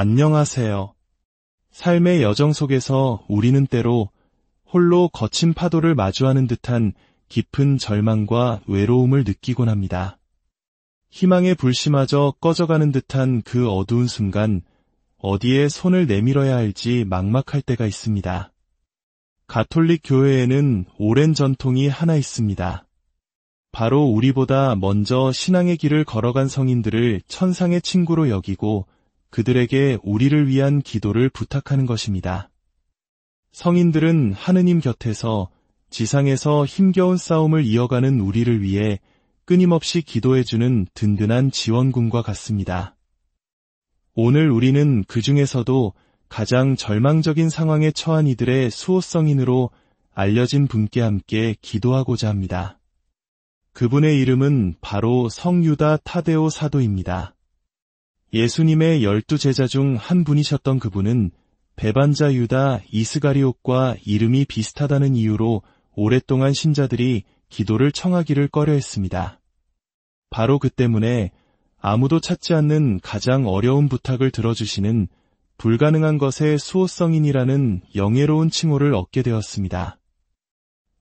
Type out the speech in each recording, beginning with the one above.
안녕하세요. 삶의 여정 속에서 우리는 때로 홀로 거친 파도를 마주하는 듯한 깊은 절망과 외로움을 느끼곤 합니다. 희망의 불씨마저 꺼져가는 듯한 그 어두운 순간, 어디에 손을 내밀어야 할지 막막할 때가 있습니다. 가톨릭 교회에는 오랜 전통이 하나 있습니다. 바로 우리보다 먼저 신앙의 길을 걸어간 성인들을 천상의 친구로 여기고 그들에게 우리를 위한 기도를 부탁하는 것입니다. 성인들은 하느님 곁에서 지상에서 힘겨운 싸움을 이어가는 우리를 위해 끊임없이 기도해주는 든든한 지원군과 같습니다. 오늘 우리는 그 중에서도 가장 절망적인 상황에 처한 이들의 수호성인으로 알려진 분께 함께 기도하고자 합니다. 그분의 이름은 바로 성유다 타데오 사도입니다. 예수님의 12제자 중 한 분이셨던 그분은 배반자 유다 이스가리옷과 이름이 비슷하다는 이유로 오랫동안 신자들이 기도를 청하기를 꺼려했습니다. 바로 그 때문에 아무도 찾지 않는 가장 어려운 부탁을 들어주시는 불가능한 것의 수호성인이라는 영예로운 칭호를 얻게 되었습니다.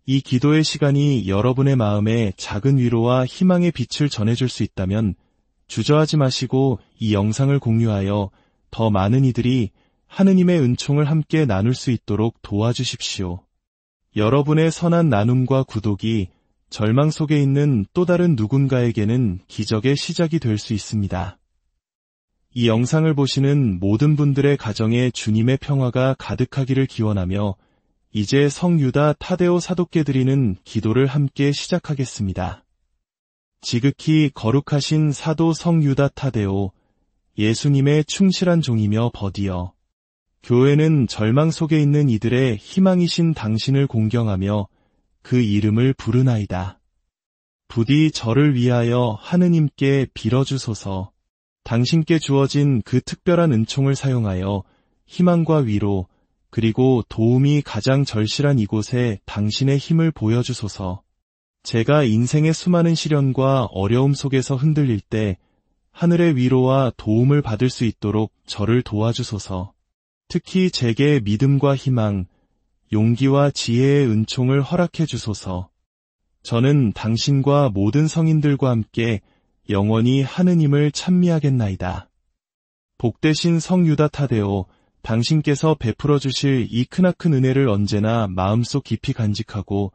이 기도의 시간이 여러분의 마음에 작은 위로와 희망의 빛을 전해줄 수 있다면 주저하지 마시고 이 영상을 공유하여 더 많은 이들이 하느님의 은총을 함께 나눌 수 있도록 도와주십시오. 여러분의 선한 나눔과 구독이 절망 속에 있는 또 다른 누군가에게는 기적의 시작이 될 수 있습니다. 이 영상을 보시는 모든 분들의 가정에 주님의 평화가 가득하기를 기원하며 이제 성유다 타데오 사도께 드리는 기도를 함께 시작하겠습니다. 지극히 거룩하신 사도 성유다 타데오, 예수님의 충실한 종이며 버디어, 교회는 절망 속에 있는 이들의 희망이신 당신을 공경하며 그 이름을 부르나이다. 부디 저를 위하여 하느님께 빌어주소서. 당신께 주어진 그 특별한 은총을 사용하여 희망과 위로 그리고 도움이 가장 절실한 이곳에 당신의 힘을 보여주소서. 제가 인생의 수많은 시련과 어려움 속에서 흔들릴 때 하늘의 위로와 도움을 받을 수 있도록 저를 도와주소서. 특히 제게 믿음과 희망, 용기와 지혜의 은총을 허락해 주소서. 저는 당신과 모든 성인들과 함께 영원히 하느님을 찬미하겠나이다. 복되신 성유다 타데오, 당신께서 베풀어 주실 이 크나큰 은혜를 언제나 마음속 깊이 간직하고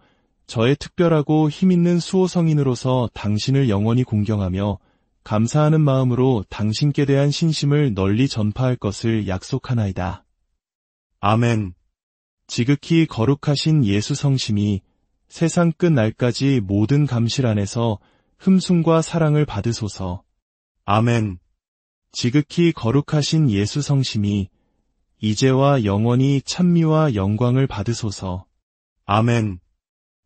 저의 특별하고 힘있는 수호성인으로서 당신을 영원히 공경하며 감사하는 마음으로 당신께 대한 신심을 널리 전파할 것을 약속하나이다. 아멘. 지극히 거룩하신 예수 성심이 세상 끝 날까지 모든 감실 안에서 흠숭과 사랑을 받으소서. 아멘. 지극히 거룩하신 예수 성심이 이제와 영원히 찬미와 영광을 받으소서. 아멘.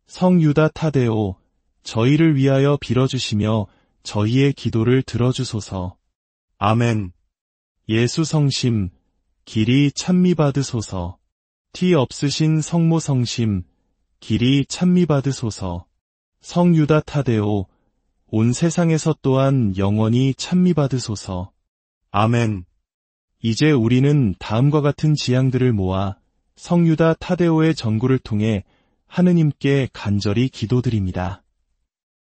성유다 타데오, 저희를 위하여 빌어주시며 저희의 기도를 들어주소서. 아멘. 예수 성심, 길이 찬미받으소서. 티 없으신 성모 성심, 길이 찬미받으소서. 성유다 타데오, 온 세상에서 또한 영원히 찬미받으소서. 아멘. 이제 우리는 다음과 같은 지향들을 모아 성유다 타데오의 전구를 통해 하느님께 간절히 기도드립니다.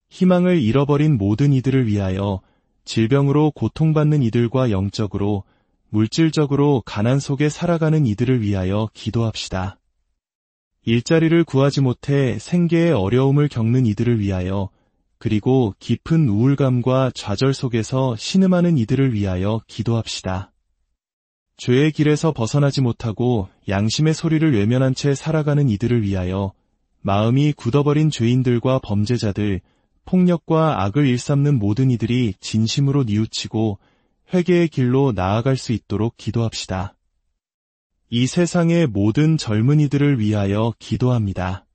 희망을 잃어버린 모든 이들을 위하여 질병으로 고통받는 이들과 영적으로, 물질적으로 가난 속에 살아가는 이들을 위하여 기도합시다. 일자리를 구하지 못해 생계의 어려움을 겪는 이들을 위하여, 그리고 깊은 우울감과 좌절 속에서 신음하는 이들을 위하여 기도합시다. 죄의 길에서 벗어나지 못하고 양심의 소리를 외면한 채 살아가는 이들을 위하여 마음이 굳어버린 죄인들과 범죄자들, 폭력과 악을 일삼는 모든 이들이 진심으로 뉘우치고 회개의 길로 나아갈 수 있도록 기도합시다. 이 세상의 모든 젊은이들을 위하여 기도합니다.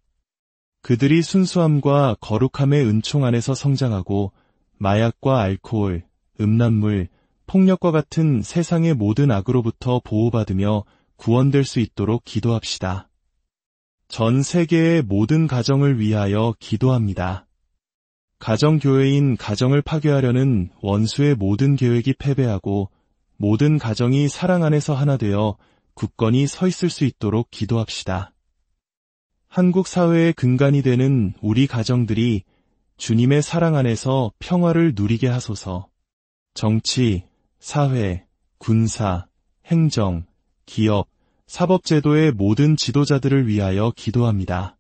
그들이 순수함과 거룩함의 은총 안에서 성장하고 마약과 알코올, 음란물, 폭력과 같은 세상의 모든 악으로부터 보호받으며 구원될 수 있도록 기도합시다. 전 세계의 모든 가정을 위하여 기도합니다. 가정교회인 가정을 파괴하려는 원수의 모든 계획이 패배하고 모든 가정이 사랑 안에서 하나 되어 굳건히 서 있을 수 있도록 기도합시다. 한국 사회의 근간이 되는 우리 가정들이 주님의 사랑 안에서 평화를 누리게 하소서. 정치, 사회, 군사, 행정, 기업, 사법제도의 모든 지도자들을 위하여 기도합니다.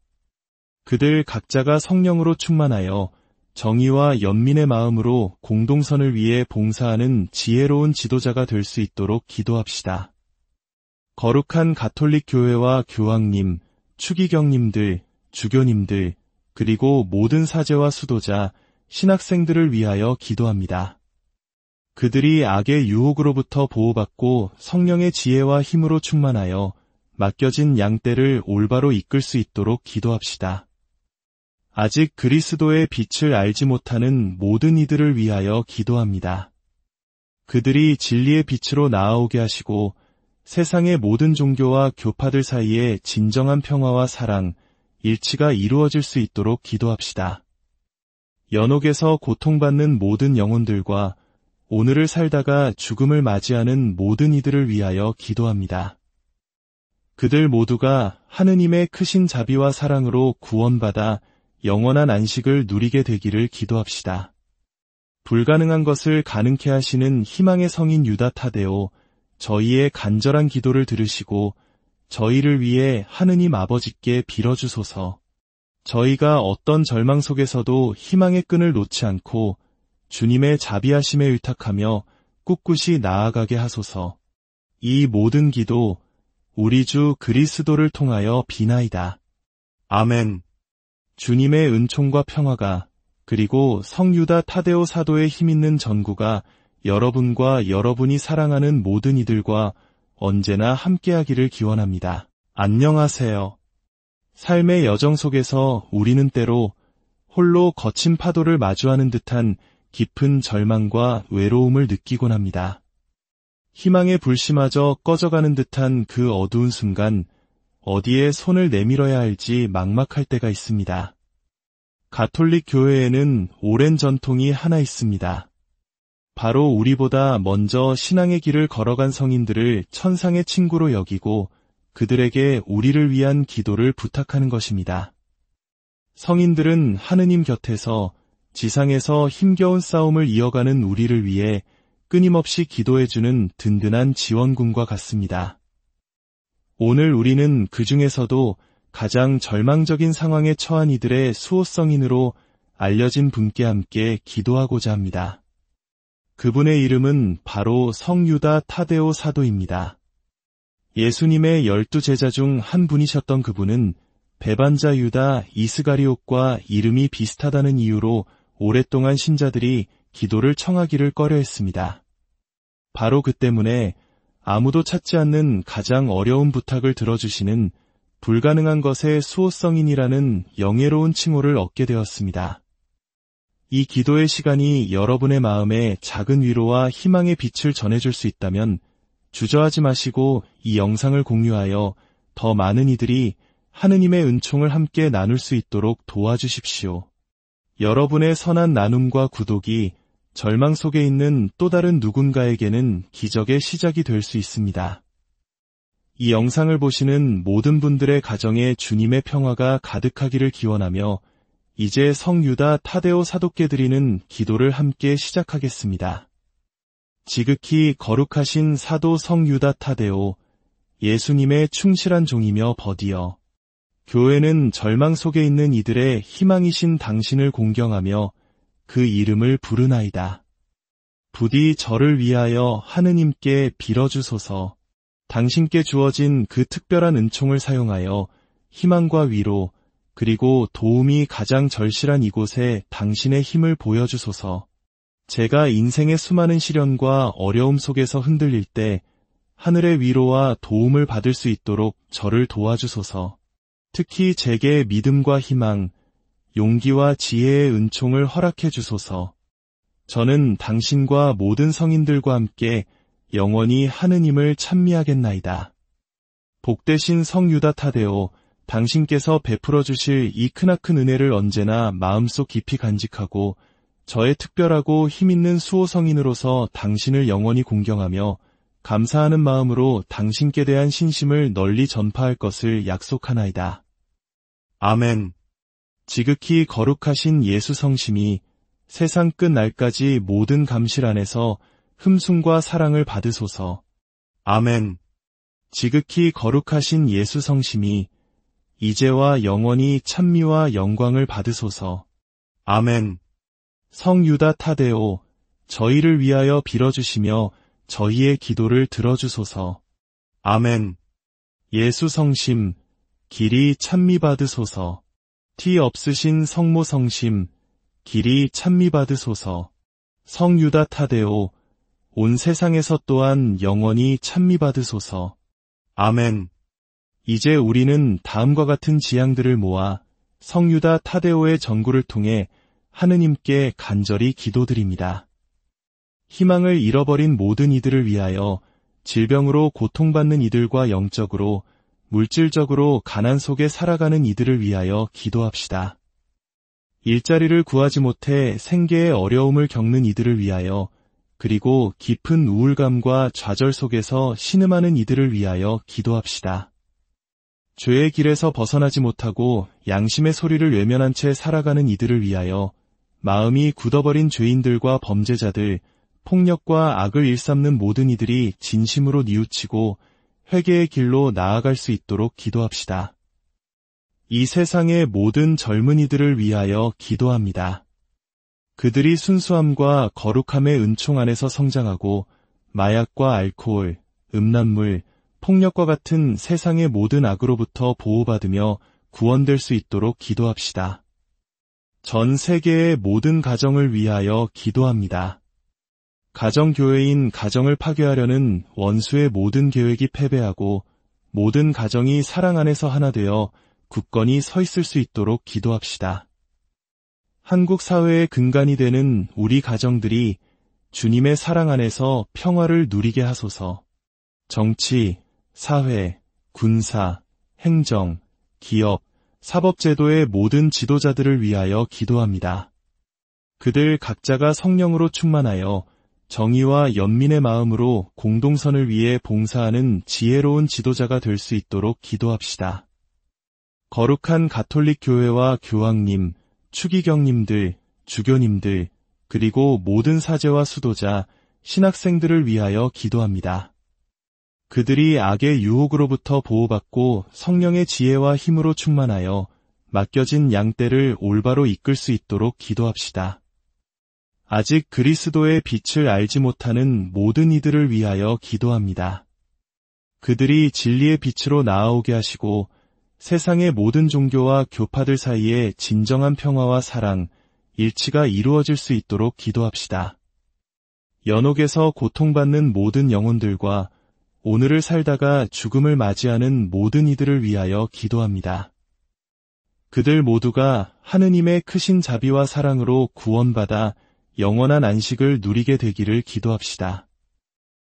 그들 각자가 성령으로 충만하여 정의와 연민의 마음으로 공동선을 위해 봉사하는 지혜로운 지도자가 될 수 있도록 기도합시다. 거룩한 가톨릭 교회와 교황님, 추기경님들, 주교님들, 그리고 모든 사제와 수도자, 신학생들을 위하여 기도합니다. 그들이 악의 유혹으로부터 보호받고 성령의 지혜와 힘으로 충만하여 맡겨진 양떼를 올바로 이끌 수 있도록 기도합시다. 아직 그리스도의 빛을 알지 못하는 모든 이들을 위하여 기도합니다. 그들이 진리의 빛으로 나아오게 하시고 세상의 모든 종교와 교파들 사이에 진정한 평화와 사랑, 일치가 이루어질 수 있도록 기도합시다. 연옥에서 고통받는 모든 영혼들과 오늘을 살다가 죽음을 맞이하는 모든 이들을 위하여 기도합니다. 그들 모두가 하느님의 크신 자비와 사랑으로 구원받아 영원한 안식을 누리게 되기를 기도합시다. 불가능한 것을 가능케 하시는 희망의 성인 유다 타데오, 저희의 간절한 기도를 들으시고 저희를 위해 하느님 아버지께 빌어주소서. 저희가 어떤 절망 속에서도 희망의 끈을 놓지 않고 주님의 자비하심에 의탁하며 꿋꿋이 나아가게 하소서. 이 모든 기도 우리 주 그리스도를 통하여 비나이다. 아멘. 주님의 은총과 평화가 그리고 성유다 타데오 사도의 힘있는 전구가 여러분과 여러분이 사랑하는 모든 이들과 언제나 함께하기를 기원합니다. 안녕하세요. 삶의 여정 속에서 우리는 때로 홀로 거친 파도를 마주하는 듯한 깊은 절망과 외로움을 느끼곤 합니다. 희망의 불씨마저 꺼져가는 듯한 그 어두운 순간 어디에 손을 내밀어야 할지 막막할 때가 있습니다. 가톨릭 교회에는 오랜 전통이 하나 있습니다. 바로 우리보다 먼저 신앙의 길을 걸어간 성인들을 천상의 친구로 여기고 그들에게 우리를 위한 기도를 부탁하는 것입니다. 성인들은 하느님 곁에서 지상에서 힘겨운 싸움을 이어가는 우리를 위해 끊임없이 기도해주는 든든한 지원군과 같습니다. 오늘 우리는 그 중에서도 가장 절망적인 상황에 처한 이들의 수호성인으로 알려진 분께 함께 기도하고자 합니다. 그분의 이름은 바로 성유다 타데오 사도입니다. 예수님의 12제자 중 한 분이셨던 그분은 배반자 유다 이스가리옷과 이름이 비슷하다는 이유로 오랫동안 신자들이 기도를 청하기를 꺼려했습니다. 바로 그 때문에 아무도 찾지 않는 가장 어려운 부탁을 들어주시는 불가능한 것의 수호성인이라는 영예로운 칭호를 얻게 되었습니다. 이 기도의 시간이 여러분의 마음에 작은 위로와 희망의 빛을 전해줄 수 있다면 주저하지 마시고 이 영상을 공유하여 더 많은 이들이 하느님의 은총을 함께 나눌 수 있도록 도와주십시오. 여러분의 선한 나눔과 구독이 절망 속에 있는 또 다른 누군가에게는 기적의 시작이 될 수 있습니다. 이 영상을 보시는 모든 분들의 가정에 주님의 평화가 가득하기를 기원하며 이제 성유다 타데오 사도께 드리는 기도를 함께 시작하겠습니다. 지극히 거룩하신 사도 성유다 타데오, 예수님의 충실한 종이며 버디어, 교회는 절망 속에 있는 이들의 희망이신 당신을 공경하며 그 이름을 부르나이다. 부디 저를 위하여 하느님께 빌어주소서. 당신께 주어진 그 특별한 은총을 사용하여 희망과 위로 그리고 도움이 가장 절실한 이곳에 당신의 힘을 보여주소서. 제가 인생의 수많은 시련과 어려움 속에서 흔들릴 때 하늘의 위로와 도움을 받을 수 있도록 저를 도와주소서. 특히 제게 믿음과 희망, 용기와 지혜의 은총을 허락해 주소서. 저는 당신과 모든 성인들과 함께 영원히 하느님을 찬미하겠나이다. 복되신 성유다 타데오, 당신께서 베풀어 주실 이 크나큰 은혜를 언제나 마음속 깊이 간직하고 저의 특별하고 힘있는 수호성인으로서 당신을 영원히 공경하며 감사하는 마음으로 당신께 대한 신심을 널리 전파할 것을 약속하나이다. 아멘. 지극히 거룩하신 예수 성심이 세상 끝 날까지 모든 감실 안에서 흠숭과 사랑을 받으소서. 아멘. 지극히 거룩하신 예수 성심이 이제와 영원히 찬미와 영광을 받으소서. 아멘. 성 유다 타데오, 저희를 위하여 빌어주시며 저희의 기도를 들어주소서. 아멘. 예수 성심, 길이 찬미 받으소서. 티 없으신 성모 성심, 길이 찬미 받으소서. 성 유다 타데오, 온 세상에서 또한 영원히 찬미 받으소서. 아멘. 이제 우리는 다음과 같은 지향들을 모아 성 유다 타데오의 전구를 통해 하느님께 간절히 기도드립니다. 희망을 잃어버린 모든 이들을 위하여, 질병으로 고통받는 이들과 영적으로, 물질적으로 가난 속에 살아가는 이들을 위하여 기도합시다. 일자리를 구하지 못해 생계의 어려움을 겪는 이들을 위하여, 그리고 깊은 우울감과 좌절 속에서 신음하는 이들을 위하여 기도합시다. 죄의 길에서 벗어나지 못하고 양심의 소리를 외면한 채 살아가는 이들을 위하여, 마음이 굳어버린 죄인들과 범죄자들, 폭력과 악을 일삼는 모든 이들이 진심으로 뉘우치고 회개의 길로 나아갈 수 있도록 기도합시다. 이 세상의 모든 젊은이들을 위하여 기도합니다. 그들이 순수함과 거룩함의 은총 안에서 성장하고 마약과 알코올, 음란물, 폭력과 같은 세상의 모든 악으로부터 보호받으며 구원될 수 있도록 기도합시다. 전 세계의 모든 가정을 위하여 기도합니다. 가정교회인 가정을 파괴하려는 원수의 모든 계획이 패배하고 모든 가정이 사랑 안에서 하나 되어 굳건히 서 있을 수 있도록 기도합시다. 한국 사회의 근간이 되는 우리 가정들이 주님의 사랑 안에서 평화를 누리게 하소서. 정치, 사회, 군사, 행정, 기업, 사법제도의 모든 지도자들을 위하여 기도합니다. 그들 각자가 성령으로 충만하여 정의와 연민의 마음으로 공동선을 위해 봉사하는 지혜로운 지도자가 될 수 있도록 기도합시다. 거룩한 가톨릭 교회와 교황님, 추기경님들, 주교님들, 그리고 모든 사제와 수도자, 신학생들을 위하여 기도합니다. 그들이 악의 유혹으로부터 보호받고 성령의 지혜와 힘으로 충만하여 맡겨진 양떼를 올바로 이끌 수 있도록 기도합시다. 아직 그리스도의 빛을 알지 못하는 모든 이들을 위하여 기도합니다. 그들이 진리의 빛으로 나아오게 하시고 세상의 모든 종교와 교파들 사이에 진정한 평화와 사랑, 일치가 이루어질 수 있도록 기도합시다. 연옥에서 고통받는 모든 영혼들과 오늘을 살다가 죽음을 맞이하는 모든 이들을 위하여 기도합니다. 그들 모두가 하느님의 크신 자비와 사랑으로 구원받아 영원한 안식을 누리게 되기를 기도합시다.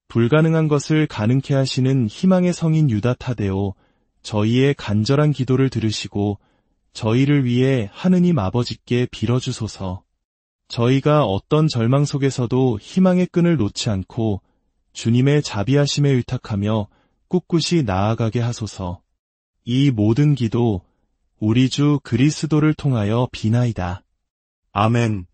불가능한 것을 가능케 하시는 희망의 성인 유다 타데오, 저희의 간절한 기도를 들으시고 저희를 위해 하느님 아버지께 빌어주소서. 저희가 어떤 절망 속에서도 희망의 끈을 놓지 않고 주님의 자비하심에 의탁하며 꿋꿋이 나아가게 하소서. 이 모든 기도 우리 주 그리스도를 통하여 비나이다. 아멘.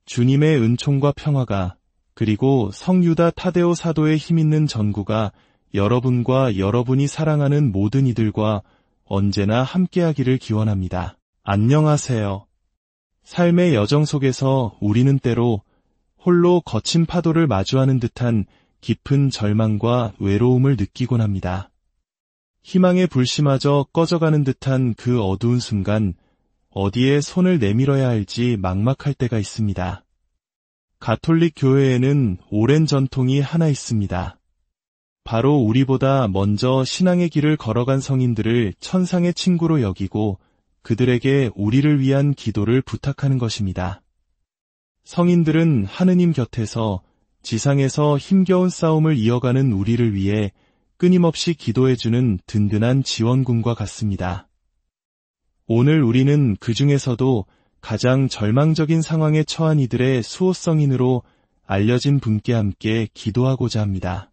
주님의 은총과 평화가, 그리고 성유다 타데오 사도의 힘있는 전구가 여러분과 여러분이 사랑하는 모든 이들과 언제나 함께하기를 기원합니다. 안녕하세요. 삶의 여정 속에서 우리는 때로 홀로 거친 파도를 마주하는 듯한 깊은 절망과 외로움을 느끼곤 합니다. 희망의 불씨마저 꺼져가는 듯한 그 어두운 순간, 어디에 손을 내밀어야 할지 막막할 때가 있습니다. 가톨릭 교회에는 오랜 전통이 하나 있습니다. 바로 우리보다 먼저 신앙의 길을 걸어간 성인들을 천상의 친구로 여기고 그들에게 우리를 위한 기도를 부탁하는 것입니다. 성인들은 하느님 곁에서 지상에서 힘겨운 싸움을 이어가는 우리를 위해 끊임없이 기도해주는 든든한 지원군과 같습니다. 오늘 우리는 그 중에서도 가장 절망적인 상황에 처한 이들의 수호성인으로 알려진 분께 함께 기도하고자 합니다.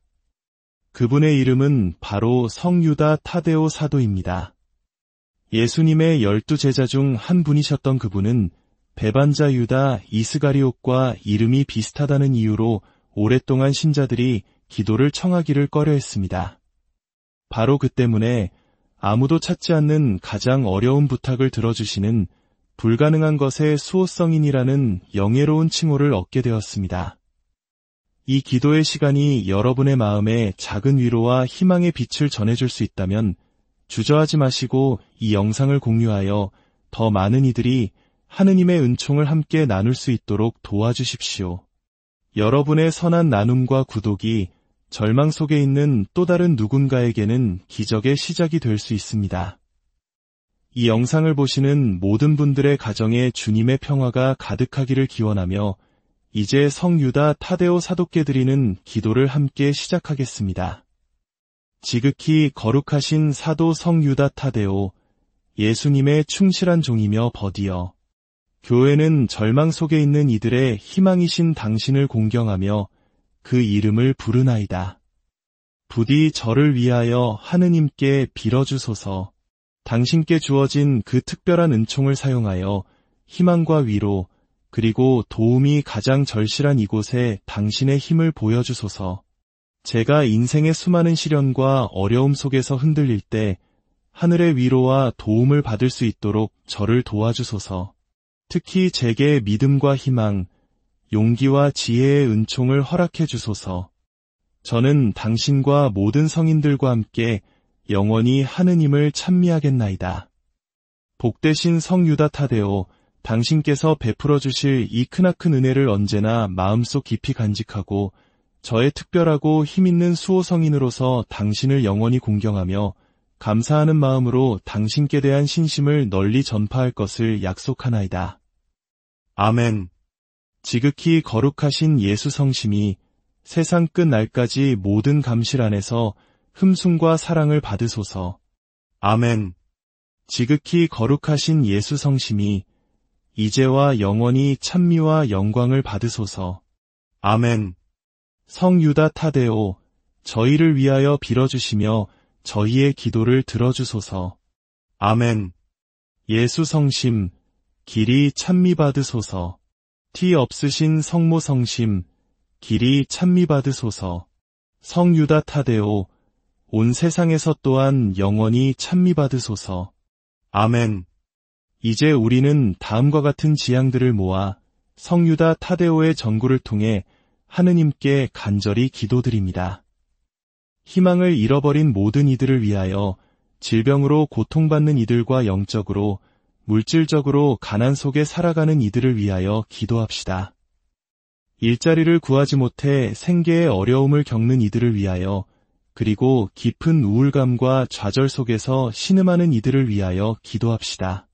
그분의 이름은 바로 성유다 타데오 사도입니다. 예수님의 12제자 중 한 분이셨던 그분은 배반자 유다 이스가리옷과 이름이 비슷하다는 이유로 오랫동안 신자들이 기도를 청하기를 꺼려했습니다. 바로 그 때문에 아무도 찾지 않는 가장 어려운 부탁을 들어주시는 불가능한 것의 수호성인이라는 영예로운 칭호를 얻게 되었습니다. 이 기도의 시간이 여러분의 마음에 작은 위로와 희망의 빛을 전해줄 수 있다면 주저하지 마시고 이 영상을 공유하여 더 많은 이들이 하느님의 은총을 함께 나눌 수 있도록 도와주십시오. 여러분의 선한 나눔과 구독이 절망 속에 있는 또 다른 누군가에게는 기적의 시작이 될 수 있습니다. 이 영상을 보시는 모든 분들의 가정에 주님의 평화가 가득하기를 기원하며 이제 성유다 타데오 사도께 드리는 기도를 함께 시작하겠습니다. 지극히 거룩하신 사도 성유다 타데오, 예수님의 충실한 종이며 버디어, 교회는 절망 속에 있는 이들의 희망이신 당신을 공경하며 그 이름을 부르나이다. 부디 저를 위하여 하느님께 빌어주소서. 당신께 주어진 그 특별한 은총을 사용하여 희망과 위로 그리고 도움이 가장 절실한 이곳에 당신의 힘을 보여주소서. 제가 인생의 수많은 시련과 어려움 속에서 흔들릴 때 하늘의 위로와 도움을 받을 수 있도록 저를 도와주소서. 특히 제게 믿음과 희망, 용기와 지혜의 은총을 허락해 주소서. 저는 당신과 모든 성인들과 함께 영원히 하느님을 찬미하겠나이다. 복되신 성유다 타데오, 당신께서 베풀어 주실 이 크나큰 은혜를 언제나 마음속 깊이 간직하고 저의 특별하고 힘있는 수호성인으로서 당신을 영원히 공경하며 감사하는 마음으로 당신께 대한 신심을 널리 전파할 것을 약속하나이다. 아멘. 지극히 거룩하신 예수 성심이 세상 끝 날까지 모든 감실 안에서 흠숭과 사랑을 받으소서. 아멘. 지극히 거룩하신 예수 성심이 이제와 영원히 찬미와 영광을 받으소서. 아멘. 성유다 타데오, 저희를 위하여 빌어주시며 저희의 기도를 들어주소서. 아멘. 예수 성심, 길이 찬미 받으소서. 티 없으신 성모 성심, 길이 찬미 받으소서. 성유다 타데오, 온 세상에서 또한 영원히 찬미 받으소서. 아멘. 이제 우리는 다음과 같은 지향들을 모아 성유다 타데오의 전구를 통해 하느님께 간절히 기도드립니다. 희망을 잃어버린 모든 이들을 위하여 질병으로 고통받는 이들과 영적으로, 물질적으로 가난 속에 살아가는 이들을 위하여 기도합시다. 일자리를 구하지 못해 생계의 어려움을 겪는 이들을 위하여, 그리고 깊은 우울감과 좌절 속에서 신음하는 이들을 위하여 기도합시다.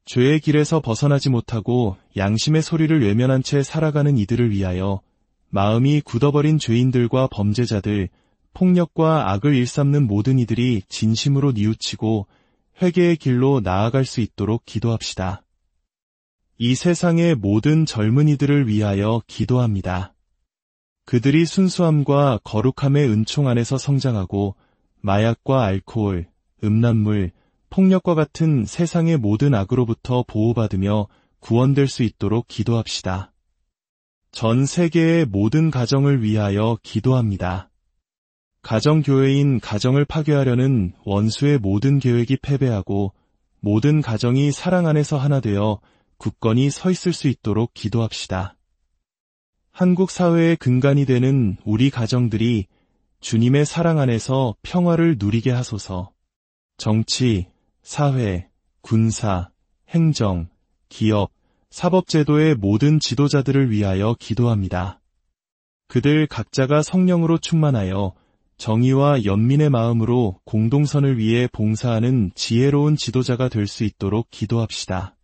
죄의 길에서 벗어나지 못하고 양심의 소리를 외면한 채 살아가는 이들을 위하여 마음이 굳어버린 죄인들과 범죄자들, 폭력과 악을 일삼는 모든 이들이 진심으로 뉘우치고 회개의 길로 나아갈 수 있도록 기도합시다. 이 세상의 모든 젊은이들을 위하여 기도합니다. 그들이 순수함과 거룩함의 은총 안에서 성장하고 마약과 알코올, 음란물, 폭력과 같은 세상의 모든 악으로부터 보호받으며 구원될 수 있도록 기도합시다. 전 세계의 모든 가정을 위하여 기도합니다. 가정교회인 가정을 파괴하려는 원수의 모든 계획이 패배하고 모든 가정이 사랑 안에서 하나 되어 굳건히 서 있을 수 있도록 기도합시다. 한국 사회의 근간이 되는 우리 가정들이 주님의 사랑 안에서 평화를 누리게 하소서. 정치, 사회, 군사, 행정, 기업, 사법제도의 모든 지도자들을 위하여 기도합니다. 그들 각자가 성령으로 충만하여 정의와 연민의 마음으로 공동선을 위해 봉사하는 지혜로운 지도자가 될 수 있도록 기도합시다.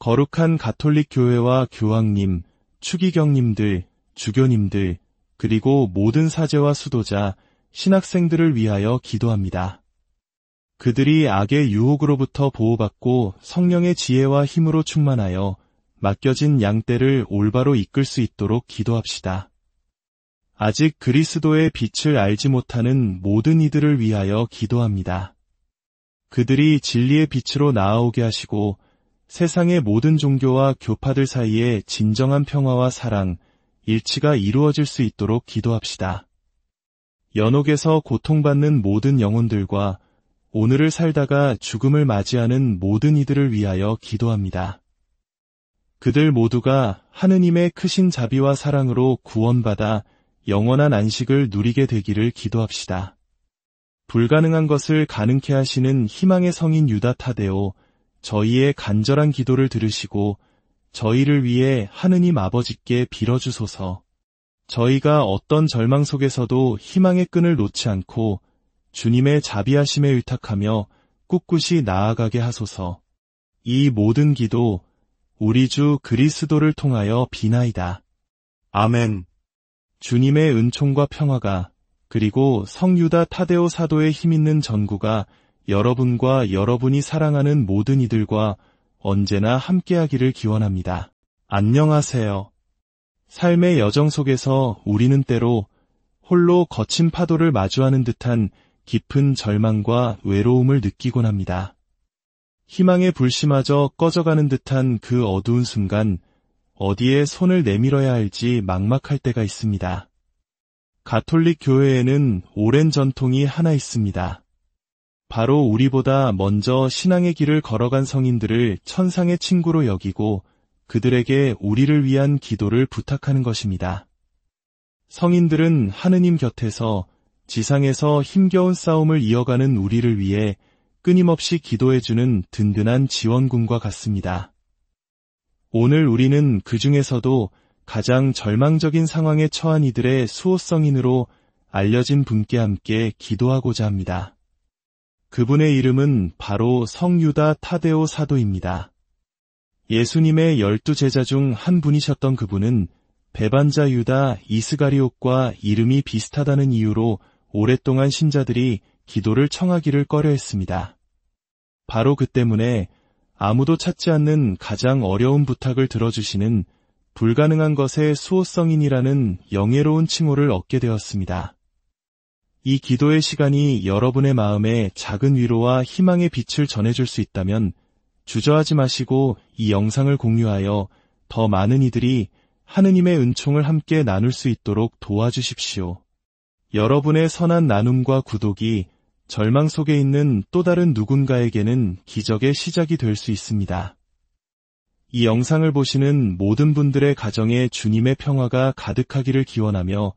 거룩한 가톨릭 교회와 교황님, 추기경님들, 주교님들, 그리고 모든 사제와 수도자, 신학생들을 위하여 기도합니다. 그들이 악의 유혹으로부터 보호받고 성령의 지혜와 힘으로 충만하여 맡겨진 양떼를 올바로 이끌 수 있도록 기도합시다. 아직 그리스도의 빛을 알지 못하는 모든 이들을 위하여 기도합니다. 그들이 진리의 빛으로 나아오게 하시고 세상의 모든 종교와 교파들 사이에 진정한 평화와 사랑, 일치가 이루어질 수 있도록 기도합시다. 연옥에서 고통받는 모든 영혼들과 오늘을 살다가 죽음을 맞이하는 모든 이들을 위하여 기도합니다. 그들 모두가 하느님의 크신 자비와 사랑으로 구원받아 영원한 안식을 누리게 되기를 기도합시다. 불가능한 것을 가능케 하시는 희망의 성인 유다 타데오, 저희의 간절한 기도를 들으시고 저희를 위해 하느님 아버지께 빌어주소서. 저희가 어떤 절망 속에서도 희망의 끈을 놓지 않고 주님의 자비하심에 의탁하며 꿋꿋이 나아가게 하소서. 이 모든 기도 우리 주 그리스도를 통하여 비나이다. 아멘. 주님의 은총과 평화가 그리고 성유다 타데오 사도의 힘있는 전구가 여러분과 여러분이 사랑하는 모든 이들과 언제나 함께하기를 기원합니다. 안녕하세요. 삶의 여정 속에서 우리는 때로 홀로 거친 파도를 마주하는 듯한 깊은 절망과 외로움을 느끼곤 합니다. 희망의 불씨마저 꺼져가는 듯한 그 어두운 순간 어디에 손을 내밀어야 할지 막막할 때가 있습니다. 가톨릭 교회에는 오랜 전통이 하나 있습니다. 바로 우리보다 먼저 신앙의 길을 걸어간 성인들을 천상의 친구로 여기고 그들에게 우리를 위한 기도를 부탁하는 것입니다. 성인들은 하느님 곁에서 지상에서 힘겨운 싸움을 이어가는 우리를 위해 끊임없이 기도해주는 든든한 지원군과 같습니다. 오늘 우리는 그 중에서도 가장 절망적인 상황에 처한 이들의 수호성인으로 알려진 분께 함께 기도하고자 합니다. 그분의 이름은 바로 성유다 타데오 사도입니다. 예수님의 12 제자 중 한 분이셨던 그분은 배반자 유다 이스가리옷과 이름이 비슷하다는 이유로 오랫동안 신자들이 기도를 청하기를 꺼려했습니다. 바로 그 때문에 아무도 찾지 않는 가장 어려운 부탁을 들어주시는 불가능한 것의 수호성인이라는 영예로운 칭호를 얻게 되었습니다. 이 기도의 시간이 여러분의 마음에 작은 위로와 희망의 빛을 전해줄 수 있다면 주저하지 마시고 이 영상을 공유하여 더 많은 이들이 하느님의 은총을 함께 나눌 수 있도록 도와주십시오. 여러분의 선한 나눔과 구독이 절망 속에 있는 또 다른 누군가에게는 기적의 시작이 될 수 있습니다. 이 영상을 보시는 모든 분들의 가정에 주님의 평화가 가득하기를 기원하며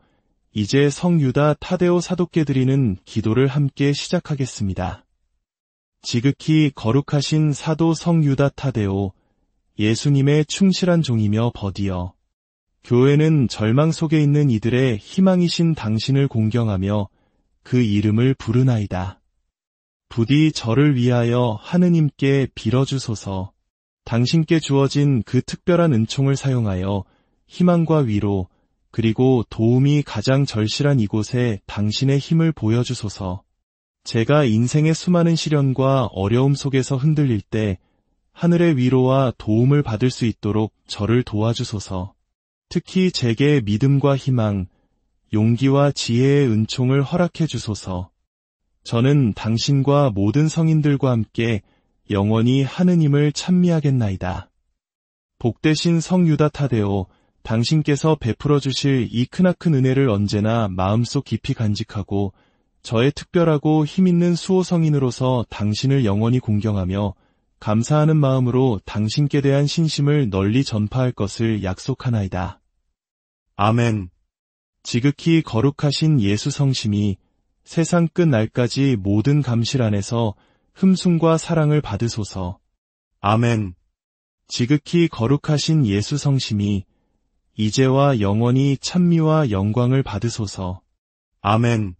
이제 성유다 타데오 사도께 드리는 기도를 함께 시작하겠습니다. 지극히 거룩하신 사도 성유다 타데오, 예수님의 충실한 종이며 버디어, 교회는 절망 속에 있는 이들의 희망이신 당신을 공경하며 그 이름을 부르나이다. 부디 저를 위하여 하느님께 빌어주소서. 당신께 주어진 그 특별한 은총을 사용하여 희망과 위로 그리고 도움이 가장 절실한 이곳에 당신의 힘을 보여주소서. 제가 인생의 수많은 시련과 어려움 속에서 흔들릴 때 하늘의 위로와 도움을 받을 수 있도록 저를 도와주소서. 특히 제게 믿음과 희망, 용기와 지혜의 은총을 허락해 주소서. 저는 당신과 모든 성인들과 함께 영원히 하느님을 찬미하겠나이다. 복되신 성유다 타데오, 당신께서 베풀어 주실 이 크나큰 은혜를 언제나 마음속 깊이 간직하고 저의 특별하고 힘있는 수호성인으로서 당신을 영원히 공경하며 감사하는 마음으로 당신께 대한 신심을 널리 전파할 것을 약속하나이다. 아멘. 지극히 거룩하신 예수 성심이 세상 끝 날까지 모든 감실 안에서 흠숭과 사랑을 받으소서. 아멘. 지극히 거룩하신 예수 성심이 이제와 영원히 찬미와 영광을 받으소서. 아멘.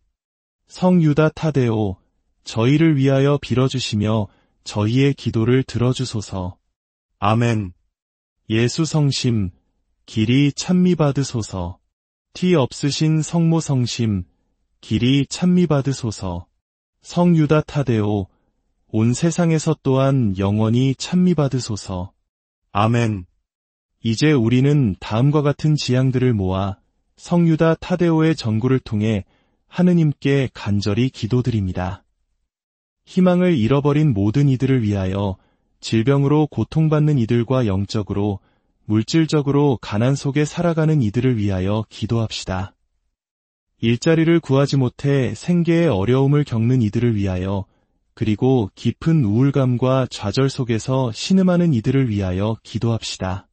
성유다 타데오, 저희를 위하여 빌어주시며 저희의 기도를 들어주소서. 아멘. 예수 성심, 길이 찬미 받으소서. 티 없으신 성모 성심, 길이 찬미 받으소서. 성유다 타데오, 온 세상에서 또한 영원히 찬미 받으소서. 아멘. 이제 우리는 다음과 같은 지향들을 모아 성유다 타데오의 전구를 통해 하느님께 간절히 기도드립니다. 희망을 잃어버린 모든 이들을 위하여 질병으로 고통받는 이들과 영적으로, 물질적으로 가난 속에 살아가는 이들을 위하여 기도합시다. 일자리를 구하지 못해 생계의 어려움을 겪는 이들을 위하여, 그리고 깊은 우울감과 좌절 속에서 신음하는 이들을 위하여 기도합시다.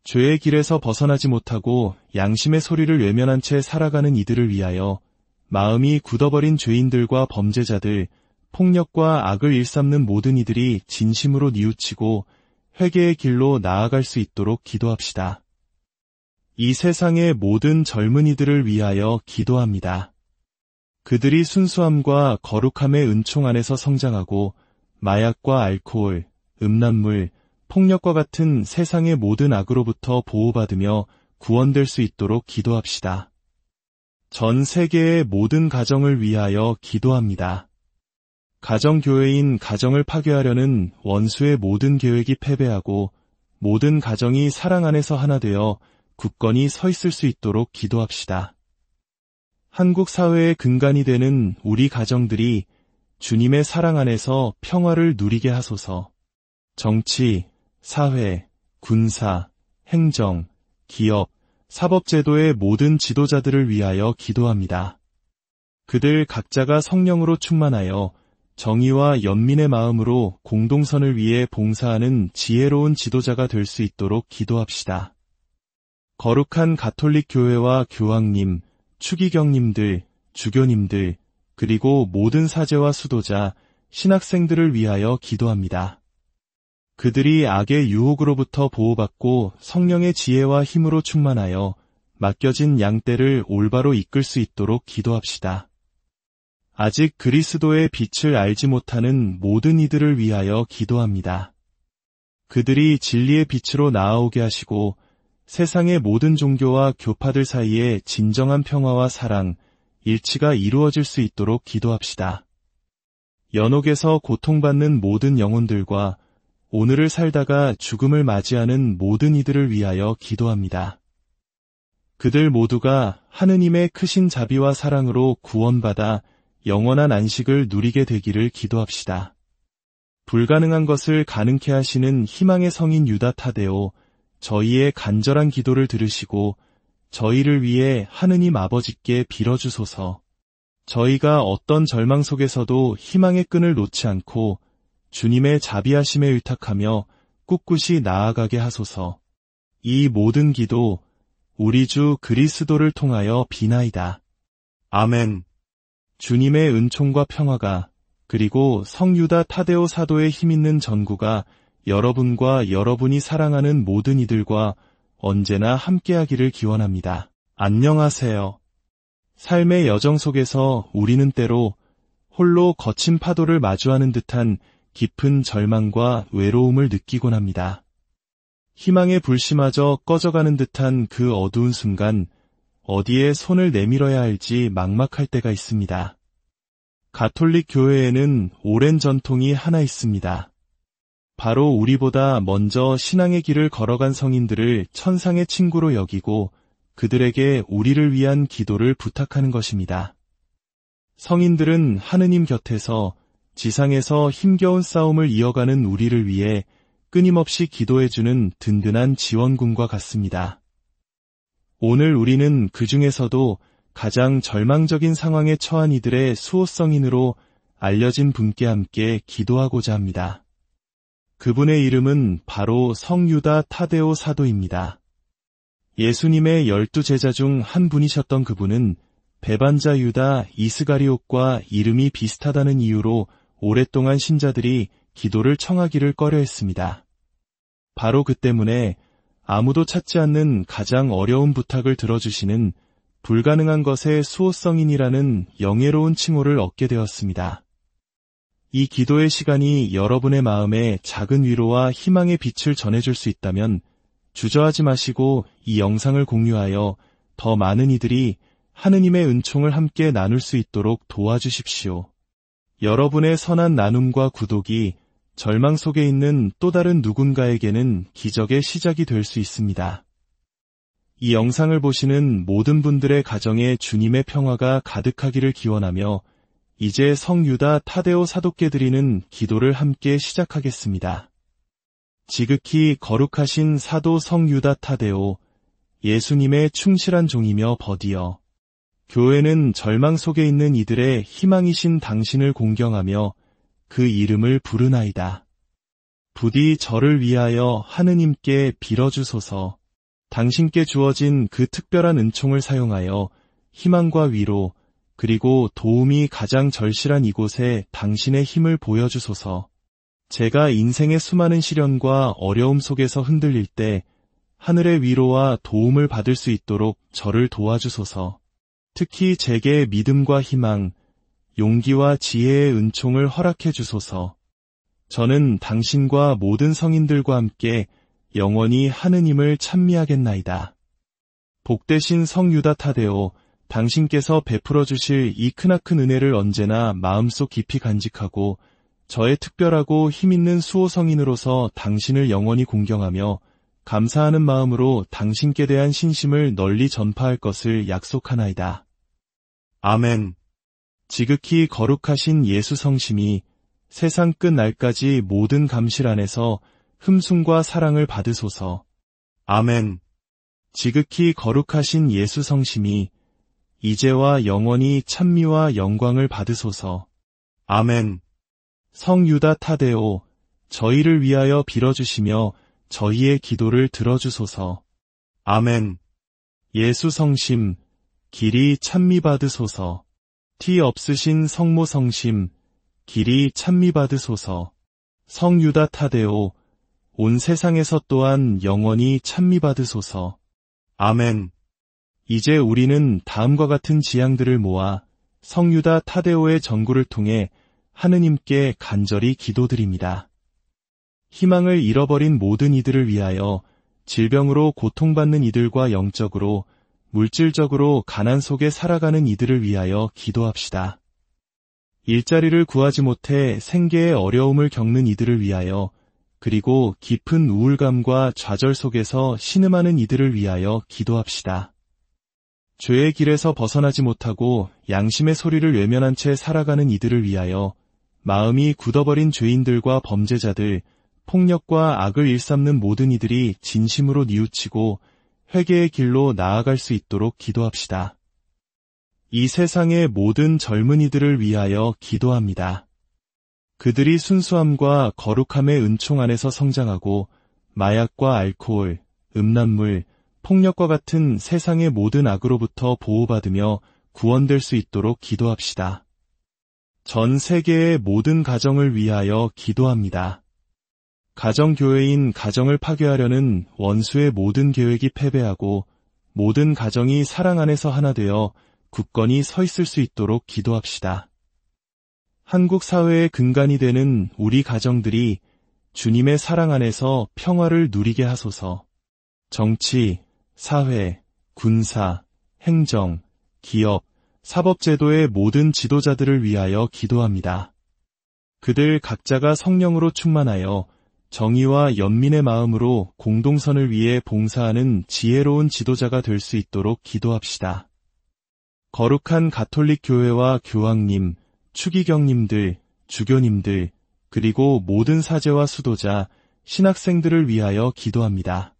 죄의 길에서 벗어나지 못하고 양심의 소리를 외면한 채 살아가는 이들을 위하여, 마음이 굳어버린 죄인들과 범죄자들, 폭력과 악을 일삼는 모든 이들이 진심으로 뉘우치고 회개의 길로 나아갈 수 있도록 기도합시다. 이 세상의 모든 젊은이들을 위하여 기도합니다. 그들이 순수함과 거룩함의 은총 안에서 성장하고 마약과 알코올, 음란물, 폭력과 같은 세상의 모든 악으로부터 보호받으며 구원될 수 있도록 기도합시다. 전 세계의 모든 가정을 위하여 기도합니다. 가정교회인 가정을 파괴하려는 원수의 모든 계획이 패배하고 모든 가정이 사랑 안에서 하나 되어 굳건히 서 있을 수 있도록 기도합시다. 한국 사회의 근간이 되는 우리 가정들이 주님의 사랑 안에서 평화를 누리게 하소서. 정치, 사회, 군사, 행정, 기업, 사법제도의 모든 지도자들을 위하여 기도합니다. 그들 각자가 성령으로 충만하여 정의와 연민의 마음으로 공동선을 위해 봉사하는 지혜로운 지도자가 될 수 있도록 기도합시다. 거룩한 가톨릭 교회와 교황님, 추기경님들, 주교님들, 그리고 모든 사제와 수도자, 신학생들을 위하여 기도합니다. 그들이 악의 유혹으로부터 보호받고 성령의 지혜와 힘으로 충만하여 맡겨진 양떼를 올바로 이끌 수 있도록 기도합시다. 아직 그리스도의 빛을 알지 못하는 모든 이들을 위하여 기도합니다. 그들이 진리의 빛으로 나아오게 하시고 세상의 모든 종교와 교파들 사이에 진정한 평화와 사랑, 일치가 이루어질 수 있도록 기도합시다. 연옥에서 고통받는 모든 영혼들과 오늘을 살다가 죽음을 맞이하는 모든 이들을 위하여 기도합니다. 그들 모두가 하느님의 크신 자비와 사랑으로 구원받아 영원한 안식을 누리게 되기를 기도합시다. 불가능한 것을 가능케 하시는 희망의 성인 유다 타데오, 저희의 간절한 기도를 들으시고 저희를 위해 하느님 아버지께 빌어주소서. 저희가 어떤 절망 속에서도 희망의 끈을 놓지 않고 주님의 자비하심에 의탁하며 꿋꿋이 나아가게 하소서. 이 모든 기도 우리 주 그리스도를 통하여 비나이다. 아멘. 주님의 은총과 평화가 그리고 성유다 타데오 사도의 힘있는 전구가 여러분과 여러분이 사랑하는 모든 이들과 언제나 함께하기를 기원합니다. 안녕하세요. 삶의 여정 속에서 우리는 때로 홀로 거친 파도를 마주하는 듯한 깊은 절망과 외로움을 느끼곤 합니다. 희망의 불씨마저 꺼져가는 듯한 그 어두운 순간 어디에 손을 내밀어야 할지 막막할 때가 있습니다. 가톨릭 교회에는 오랜 전통이 하나 있습니다. 바로 우리보다 먼저 신앙의 길을 걸어간 성인들을 천상의 친구로 여기고 그들에게 우리를 위한 기도를 부탁하는 것입니다. 성인들은 하느님 곁에서 지상에서 힘겨운 싸움을 이어가는 우리를 위해 끊임없이 기도해주는 든든한 지원군과 같습니다. 오늘 우리는 그 중에서도 가장 절망적인 상황에 처한 이들의 수호성인으로 알려진 분께 함께 기도하고자 합니다. 그분의 이름은 바로 성유다 타데오 사도입니다. 예수님의 12제자 중 한 분이셨던 그분은 배반자 유다 이스가리옷과 이름이 비슷하다는 이유로 오랫동안 신자들이 기도를 청하기를 꺼려했습니다. 바로 그 때문에 아무도 찾지 않는 가장 어려운 부탁을 들어주시는 불가능한 것의 수호성인이라는 영예로운 칭호를 얻게 되었습니다. 이 기도의 시간이 여러분의 마음에 작은 위로와 희망의 빛을 전해줄 수 있다면 주저하지 마시고 이 영상을 공유하여 더 많은 이들이 하느님의 은총을 함께 나눌 수 있도록 도와주십시오. 여러분의 선한 나눔과 구독이 절망 속에 있는 또 다른 누군가에게는 기적의 시작이 될 수 있습니다. 이 영상을 보시는 모든 분들의 가정에 주님의 평화가 가득하기를 기원하며 이제 성유다 타데오 사도께 드리는 기도를 함께 시작하겠습니다. 지극히 거룩하신 사도 성유다 타데오, 예수님의 충실한 종이며 버디어, 교회는 절망 속에 있는 이들의 희망이신 당신을 공경하며 그 이름을 부르나이다. 부디 저를 위하여 하느님께 빌어주소서. 당신께 주어진 그 특별한 은총을 사용하여 희망과 위로 그리고 도움이 가장 절실한 이곳에 당신의 힘을 보여주소서. 제가 인생의 수많은 시련과 어려움 속에서 흔들릴 때 하늘의 위로와 도움을 받을 수 있도록 저를 도와주소서. 특히 제게 믿음과 희망, 용기와 지혜의 은총을 허락해 주소서. 저는 당신과 모든 성인들과 함께 영원히 하느님을 찬미하겠나이다. 복되신 성유다 타데오, 당신께서 베풀어 주실 이 크나큰 은혜를 언제나 마음속 깊이 간직하고 저의 특별하고 힘있는 수호 성인으로서 당신을 영원히 공경하며 감사하는 마음으로 당신께 대한 신심을 널리 전파할 것을 약속하나이다. 아멘. 지극히 거룩하신 예수 성심이 세상 끝 날까지 모든 감실 안에서 흠숭과 사랑을 받으소서. 아멘. 지극히 거룩하신 예수 성심이 이제와 영원히 찬미와 영광을 받으소서. 아멘. 성유다 타데오, 저희를 위하여 빌어주시며 저희의 기도를 들어주소서. 아멘. 예수 성심, 길이 찬미 받으소서. 티 없으신 성모 성심, 길이 찬미 받으소서. 성유다 타데오, 온 세상에서 또한 영원히 찬미 받으소서. 아멘. 이제 우리는 다음과 같은 지향들을 모아 성유다 타데오의 전구를 통해 하느님께 간절히 기도드립니다. 희망을 잃어버린 모든 이들을 위하여 질병으로 고통받는 이들과 영적으로, 물질적으로 가난 속에 살아가는 이들을 위하여 기도합시다. 일자리를 구하지 못해 생계의 어려움을 겪는 이들을 위하여, 그리고 깊은 우울감과 좌절 속에서 신음하는 이들을 위하여 기도합시다. 죄의 길에서 벗어나지 못하고 양심의 소리를 외면한 채 살아가는 이들을 위하여 마음이 굳어버린 죄인들과 범죄자들, 폭력과 악을 일삼는 모든 이들이 진심으로 뉘우치고 회개의 길로 나아갈 수 있도록 기도합시다. 이 세상의 모든 젊은이들을 위하여 기도합니다. 그들이 순수함과 거룩함의 은총 안에서 성장하고 마약과 알코올, 음란물, 폭력과 같은 세상의 모든 악으로부터 보호받으며 구원될 수 있도록 기도합시다. 전 세계의 모든 가정을 위하여 기도합니다. 가정교회인 가정을 파괴하려는 원수의 모든 계획이 패배하고 모든 가정이 사랑 안에서 하나 되어 굳건히 서 있을 수 있도록 기도합시다. 한국 사회의 근간이 되는 우리 가정들이 주님의 사랑 안에서 평화를 누리게 하소서. 정치, 사회, 군사, 행정, 기업, 사법제도의 모든 지도자들을 위하여 기도합니다. 그들 각자가 성령으로 충만하여 정의와 연민의 마음으로 공동선을 위해 봉사하는 지혜로운 지도자가 될 수 있도록 기도합시다. 거룩한 가톨릭 교회와 교황님, 추기경님들, 주교님들, 그리고 모든 사제와 수도자, 신학생들을 위하여 기도합니다.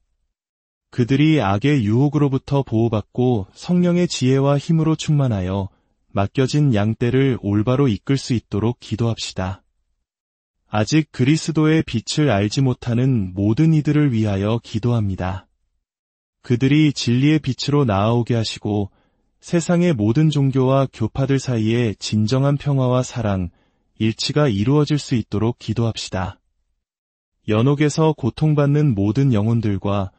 그들이 악의 유혹으로부터 보호받고 성령의 지혜와 힘으로 충만하여 맡겨진 양떼를 올바로 이끌 수 있도록 기도합시다. 아직 그리스도의 빛을 알지 못하는 모든 이들을 위하여 기도합니다. 그들이 진리의 빛으로 나아오게 하시고 세상의 모든 종교와 교파들 사이에 진정한 평화와 사랑, 일치가 이루어질 수 있도록 기도합시다. 연옥에서 고통받는 모든 영혼들과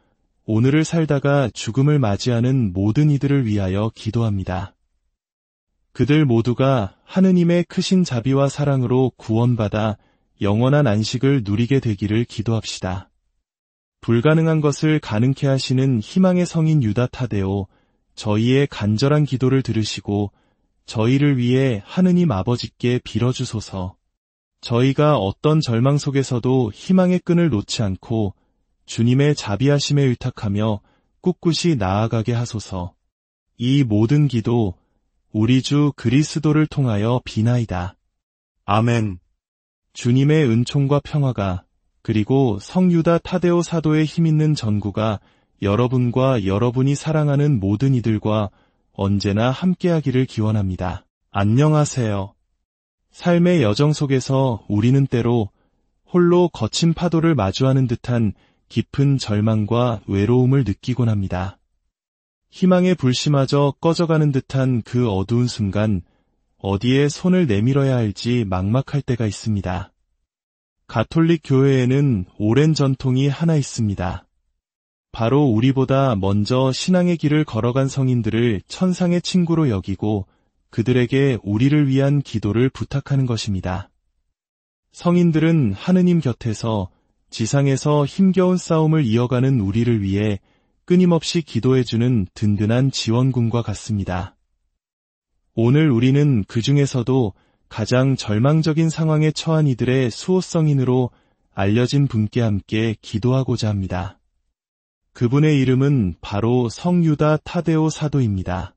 오늘을 살다가 죽음을 맞이하는 모든 이들을 위하여 기도합니다. 그들 모두가 하느님의 크신 자비와 사랑으로 구원받아 영원한 안식을 누리게 되기를 기도합시다. 불가능한 것을 가능케 하시는 희망의 성인 유다 타데오, 저희의 간절한 기도를 들으시고 저희를 위해 하느님 아버지께 빌어주소서. 저희가 어떤 절망 속에서도 희망의 끈을 놓지 않고 주님의 자비하심에 의탁하며 꿋꿋이 나아가게 하소서. 이 모든 기도 우리 주 그리스도를 통하여 비나이다. 아멘. 주님의 은총과 평화가 그리고 성유다 타데오 사도의 힘있는 전구가 여러분과 여러분이 사랑하는 모든 이들과 언제나 함께하기를 기원합니다. 안녕하세요. 삶의 여정 속에서 우리는 때로 홀로 거친 파도를 마주하는 듯한 깊은 절망과 외로움을 느끼곤 합니다. 희망의 불씨마저 꺼져가는 듯한 그 어두운 순간 어디에 손을 내밀어야 할지 막막할 때가 있습니다. 가톨릭 교회에는 오랜 전통이 하나 있습니다. 바로 우리보다 먼저 신앙의 길을 걸어간 성인들을 천상의 친구로 여기고 그들에게 우리를 위한 기도를 부탁하는 것입니다. 성인들은 하느님 곁에서 지상에서 힘겨운 싸움을 이어가는 우리를 위해 끊임없이 기도해주는 든든한 지원군과 같습니다. 오늘 우리는 그 중에서도 가장 절망적인 상황에 처한 이들의 수호성인으로 알려진 분께 함께 기도하고자 합니다. 그분의 이름은 바로 성유다 타데오 사도입니다.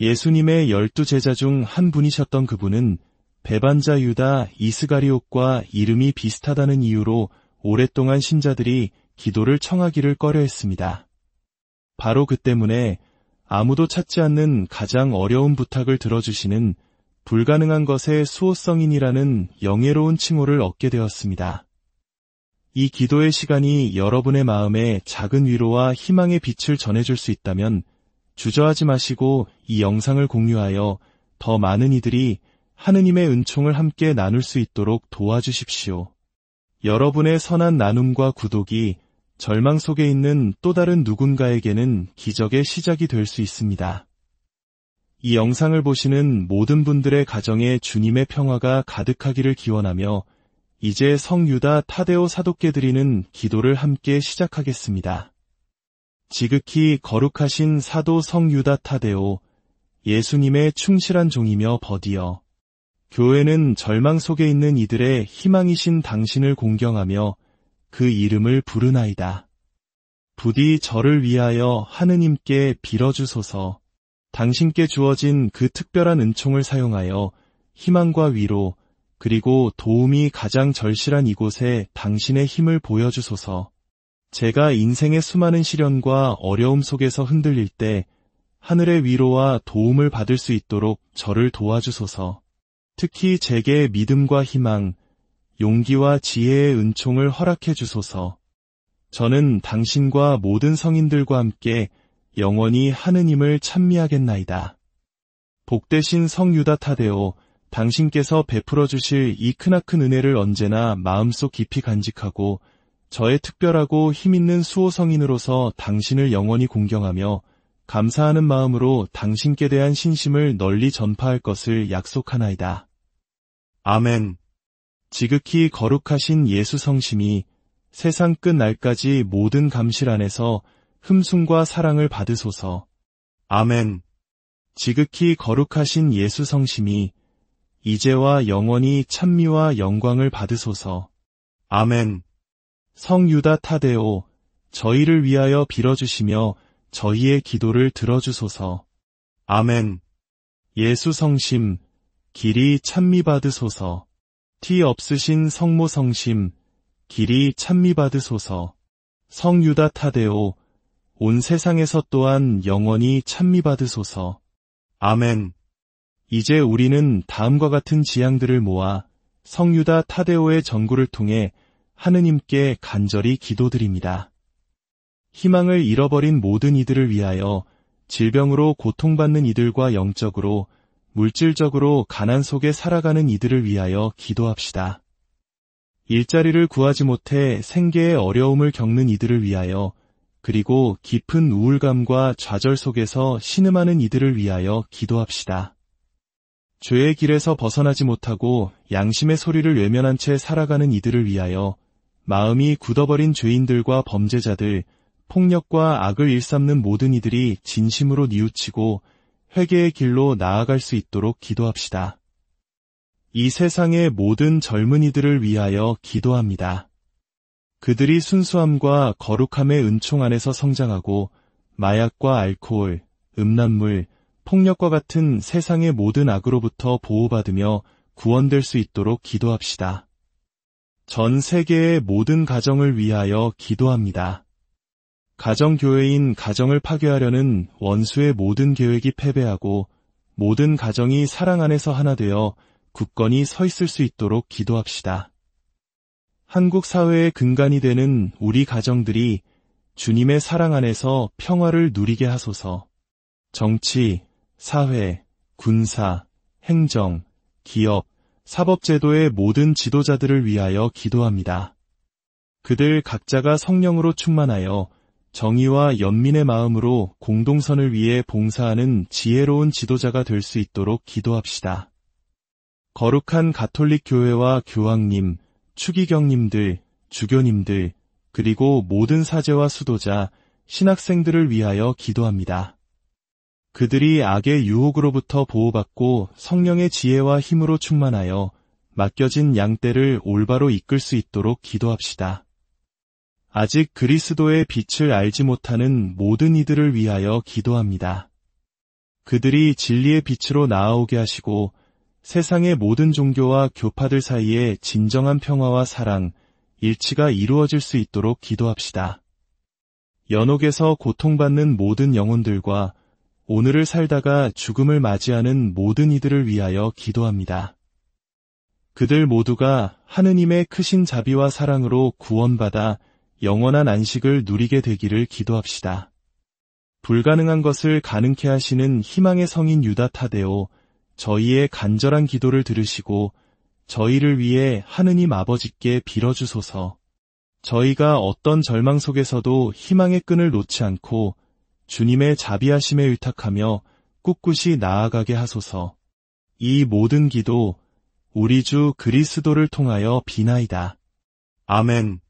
예수님의 12제자 중 한 분이셨던 그분은 배반자 유다 이스가리옷과 이름이 비슷하다는 이유로 오랫동안 신자들이 기도를 청하기를 꺼려했습니다. 바로 그 때문에 아무도 찾지 않는 가장 어려운 부탁을 들어주시는 불가능한 것의 수호성인이라는 영예로운 칭호를 얻게 되었습니다. 이 기도의 시간이 여러분의 마음에 작은 위로와 희망의 빛을 전해줄 수 있다면 주저하지 마시고 이 영상을 공유하여 더 많은 이들이 하느님의 은총을 함께 나눌 수 있도록 도와주십시오. 여러분의 선한 나눔과 구독이 절망 속에 있는 또 다른 누군가에게는 기적의 시작이 될 수 있습니다. 이 영상을 보시는 모든 분들의 가정에 주님의 평화가 가득하기를 기원하며 이제 성유다 타데오 사도께 드리는 기도를 함께 시작하겠습니다. 지극히 거룩하신 사도 성유다 타데오, 예수님의 충실한 종이며 버디어, 교회는 절망 속에 있는 이들의 희망이신 당신을 공경하며 그 이름을 부르나이다. 부디 저를 위하여 하느님께 빌어주소서. 당신께 주어진 그 특별한 은총을 사용하여 희망과 위로 그리고 도움이 가장 절실한 이곳에 당신의 힘을 보여주소서. 제가 인생의 수많은 시련과 어려움 속에서 흔들릴 때 하늘의 위로와 도움을 받을 수 있도록 저를 도와주소서. 특히 제게 믿음과 희망, 용기와 지혜의 은총을 허락해 주소서. 저는 당신과 모든 성인들과 함께 영원히 하느님을 찬미하겠나이다. 복되신 성유다 타데오, 당신께서 베풀어 주실 이 크나큰 은혜를 언제나 마음속 깊이 간직하고 저의 특별하고 힘있는 수호성인으로서 당신을 영원히 공경하며 감사하는 마음으로 당신께 대한 신심을 널리 전파할 것을 약속하나이다. 아멘. 지극히 거룩하신 예수 성심이 세상 끝 날까지 모든 감실 안에서 흠숭과 사랑을 받으소서. 아멘. 지극히 거룩하신 예수 성심이 이제와 영원히 찬미와 영광을 받으소서. 아멘. 성유다 타데오, 저희를 위하여 빌어주시며 저희의 기도를 들어주소서. 아멘. 예수 성심, 길이 찬미받으소서. 티 없으신 성모 성심, 길이 찬미받으소서. 성유다 타데오, 온 세상에서 또한 영원히 찬미받으소서. 아멘. 이제 우리는 다음과 같은 지향들을 모아 성유다 타데오의 전구를 통해 하느님께 간절히 기도드립니다. 희망을 잃어버린 모든 이들을 위하여 질병으로 고통받는 이들과 영적으로, 물질적으로 가난 속에 살아가는 이들을 위하여 기도합시다. 일자리를 구하지 못해 생계의 어려움을 겪는 이들을 위하여, 그리고 깊은 우울감과 좌절 속에서 신음하는 이들을 위하여 기도합시다. 죄의 길에서 벗어나지 못하고 양심의 소리를 외면한 채 살아가는 이들을 위하여 마음이 굳어버린 죄인들과 범죄자들, 폭력과 악을 일삼는 모든 이들이 진심으로 뉘우치고 회개의 길로 나아갈 수 있도록 기도합시다. 이 세상의 모든 젊은이들을 위하여 기도합니다. 그들이 순수함과 거룩함의 은총 안에서 성장하고 마약과 알코올, 음란물, 폭력과 같은 세상의 모든 악으로부터 보호받으며 구원될 수 있도록 기도합시다. 전 세계의 모든 가정을 위하여 기도합니다. 가정교회인 가정을 파괴하려는 원수의 모든 계획이 패배하고 모든 가정이 사랑 안에서 하나 되어 굳건히 서 있을 수 있도록 기도합시다. 한국 사회의 근간이 되는 우리 가정들이 주님의 사랑 안에서 평화를 누리게 하소서. 정치, 사회, 군사, 행정, 기업, 사법제도의 모든 지도자들을 위하여 기도합니다. 그들 각자가 성령으로 충만하여 정의와 연민의 마음으로 공동선을 위해 봉사하는 지혜로운 지도자가 될 수 있도록 기도합시다. 거룩한 가톨릭 교회와 교황님, 추기경님들, 주교님들, 그리고 모든 사제와 수도자, 신학생들을 위하여 기도합니다. 그들이 악의 유혹으로부터 보호받고 성령의 지혜와 힘으로 충만하여 맡겨진 양떼를 올바로 이끌 수 있도록 기도합시다. 아직 그리스도의 빛을 알지 못하는 모든 이들을 위하여 기도합니다. 그들이 진리의 빛으로 나아오게 하시고 세상의 모든 종교와 교파들 사이에 진정한 평화와 사랑, 일치가 이루어질 수 있도록 기도합시다. 연옥에서 고통받는 모든 영혼들과 오늘을 살다가 죽음을 맞이하는 모든 이들을 위하여 기도합니다. 그들 모두가 하느님의 크신 자비와 사랑으로 구원받아 영원한 안식을 누리게 되기를 기도합시다. 불가능한 것을 가능케 하시는 희망의 성인 유다 타데오, 저희의 간절한 기도를 들으시고 저희를 위해 하느님 아버지께 빌어주소서. 저희가 어떤 절망 속에서도 희망의 끈을 놓지 않고 주님의 자비하심에 의탁하며 꿋꿋이 나아가게 하소서. 이 모든 기도 우리 주 그리스도를 통하여 비나이다. 아멘.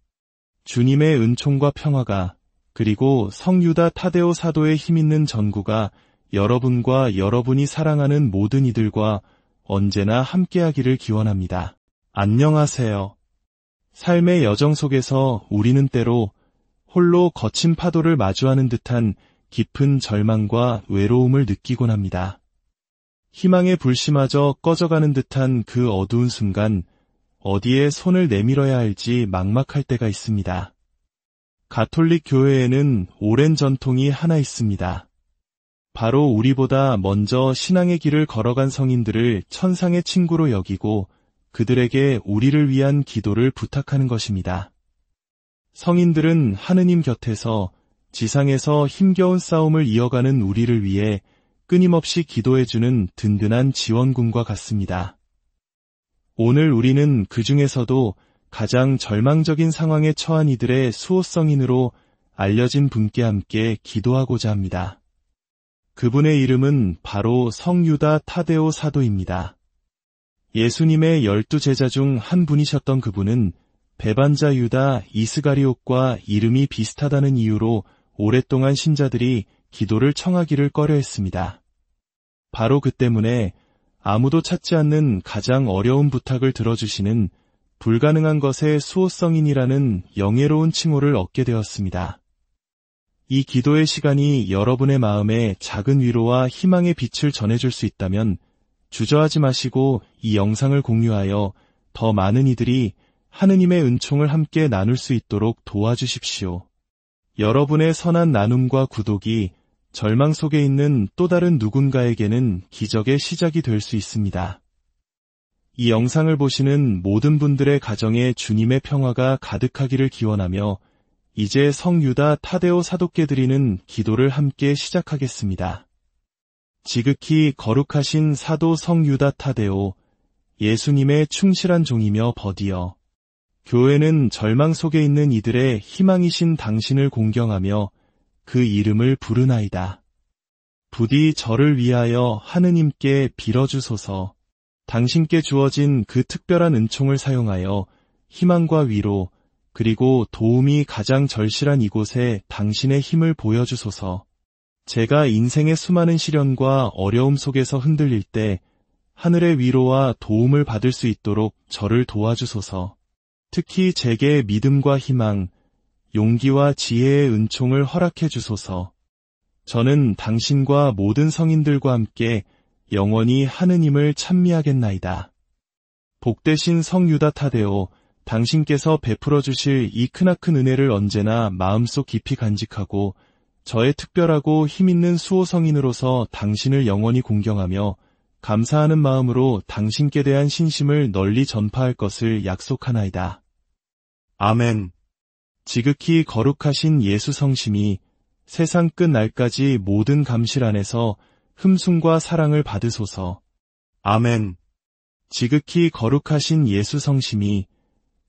주님의 은총과 평화가 그리고 성유다 타데오 사도의 힘있는 전구가 여러분과 여러분이 사랑하는 모든 이들과 언제나 함께하기를 기원합니다. 안녕하세요. 삶의 여정 속에서 우리는 때로 홀로 거친 파도를 마주하는 듯한 깊은 절망과 외로움을 느끼곤 합니다. 희망의 불씨마저 꺼져가는 듯한 그 어두운 순간 어디에 손을 내밀어야 할지 막막할 때가 있습니다. 가톨릭 교회에는 오랜 전통이 하나 있습니다. 바로 우리보다 먼저 신앙의 길을 걸어간 성인들을 천상의 친구로 여기고 그들에게 우리를 위한 기도를 부탁하는 것입니다. 성인들은 하느님 곁에서 지상에서 힘겨운 싸움을 이어가는 우리를 위해 끊임없이 기도해주는 든든한 지원군과 같습니다. 오늘 우리는 그 중에서도 가장 절망적인 상황에 처한 이들의 수호성인으로 알려진 분께 함께 기도하고자 합니다. 그분의 이름은 바로 성유다 타데오 사도입니다. 예수님의 12 제자 중 한 분이셨던 그분은 배반자 유다 이스가리옷과 이름이 비슷하다는 이유로 오랫동안 신자들이 기도를 청하기를 꺼려했습니다. 바로 그 때문에 아무도 찾지 않는 가장 어려운 부탁을 들어주시는 불가능한 것의 수호성인이라는 영예로운 칭호를 얻게 되었습니다. 이 기도의 시간이 여러분의 마음에 작은 위로와 희망의 빛을 전해줄 수 있다면 주저하지 마시고 이 영상을 공유하여 더 많은 이들이 하느님의 은총을 함께 나눌 수 있도록 도와주십시오. 여러분의 선한 나눔과 구독이 절망 속에 있는 또 다른 누군가에게는 기적의 시작이 될 수 있습니다. 이 영상을 보시는 모든 분들의 가정에 주님의 평화가 가득하기를 기원하며 이제 성유다 타데오 사도께 드리는 기도를 함께 시작하겠습니다. 지극히 거룩하신 사도 성유다 타데오, 예수님의 충실한 종이며 버디어, 교회는 절망 속에 있는 이들의 희망이신 당신을 공경하며 그 이름을 부르나이다. 부디 저를 위하여 하느님께 빌어주소서. 당신께 주어진 그 특별한 은총을 사용하여 희망과 위로 그리고 도움이 가장 절실한 이곳에 당신의 힘을 보여주소서. 제가 인생의 수많은 시련과 어려움 속에서 흔들릴 때 하늘의 위로와 도움을 받을 수 있도록 저를 도와주소서. 특히 제게 믿음과 희망, 용기와 지혜의 은총을 허락해 주소서. 저는 당신과 모든 성인들과 함께 영원히 하느님을 찬미하겠나이다. 복되신 성 유다 타데오, 당신께서 베풀어 주실 이 크나큰 은혜를 언제나 마음속 깊이 간직하고 저의 특별하고 힘있는 수호 성인으로서 당신을 영원히 공경하며 감사하는 마음으로 당신께 대한 신심을 널리 전파할 것을 약속하나이다. 아멘. 지극히 거룩하신 예수 성심이 세상 끝 날까지 모든 감실 안에서 흠숭과 사랑을 받으소서. 아멘. 지극히 거룩하신 예수 성심이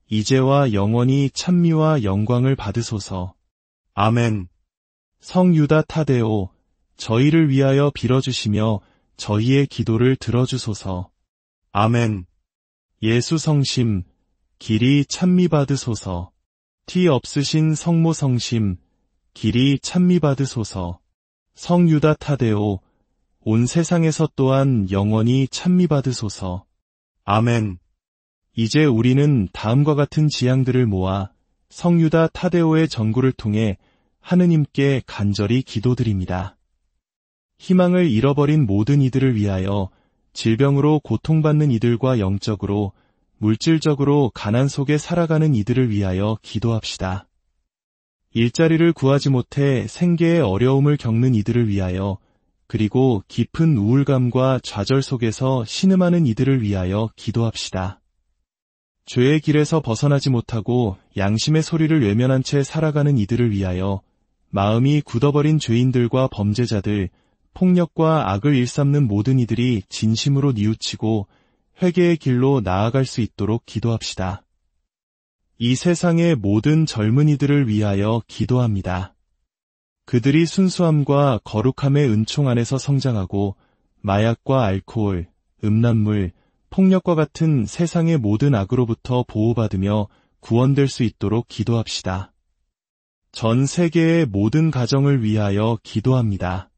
이제와 영원히 찬미와 영광을 받으소서. 아멘. 성 유다 타데오, 저희를 위하여 빌어주시며 저희의 기도를 들어주소서. 아멘. 예수 성심, 길이 찬미 받으소서. 티 없으신 성모 성심, 길이 찬미 받으소서. 성 유다 타데오, 온 세상에서 또한 영원히 찬미 받으소서. 아멘. 이제 우리는 다음과 같은 지향들을 모아 성 유다 타데오의 전구를 통해 하느님께 간절히 기도드립니다. 희망을 잃어버린 모든 이들을 위하여, 질병으로 고통받는 이들과 영적으로, 물질적으로 가난 속에 살아가는 이들을 위하여 기도합시다. 일자리를 구하지 못해 생계의 어려움을 겪는 이들을 위하여, 그리고 깊은 우울감과 좌절 속에서 신음하는 이들을 위하여 기도합시다. 죄의 길에서 벗어나지 못하고 양심의 소리를 외면한 채 살아가는 이들을 위하여, 마음이 굳어버린 죄인들과 범죄자들, 폭력과 악을 일삼는 모든 이들이 진심으로 뉘우치고 회개의 길로 나아갈 수 있도록 기도합시다. 이 세상의 모든 젊은이들을 위하여 기도합니다. 그들이 순수함과 거룩함의 은총 안에서 성장하고 마약과 알코올, 음란물, 폭력과 같은 세상의 모든 악으로부터 보호받으며 구원될 수 있도록 기도합시다. 전 세계의 모든 가정을 위하여 기도합니다.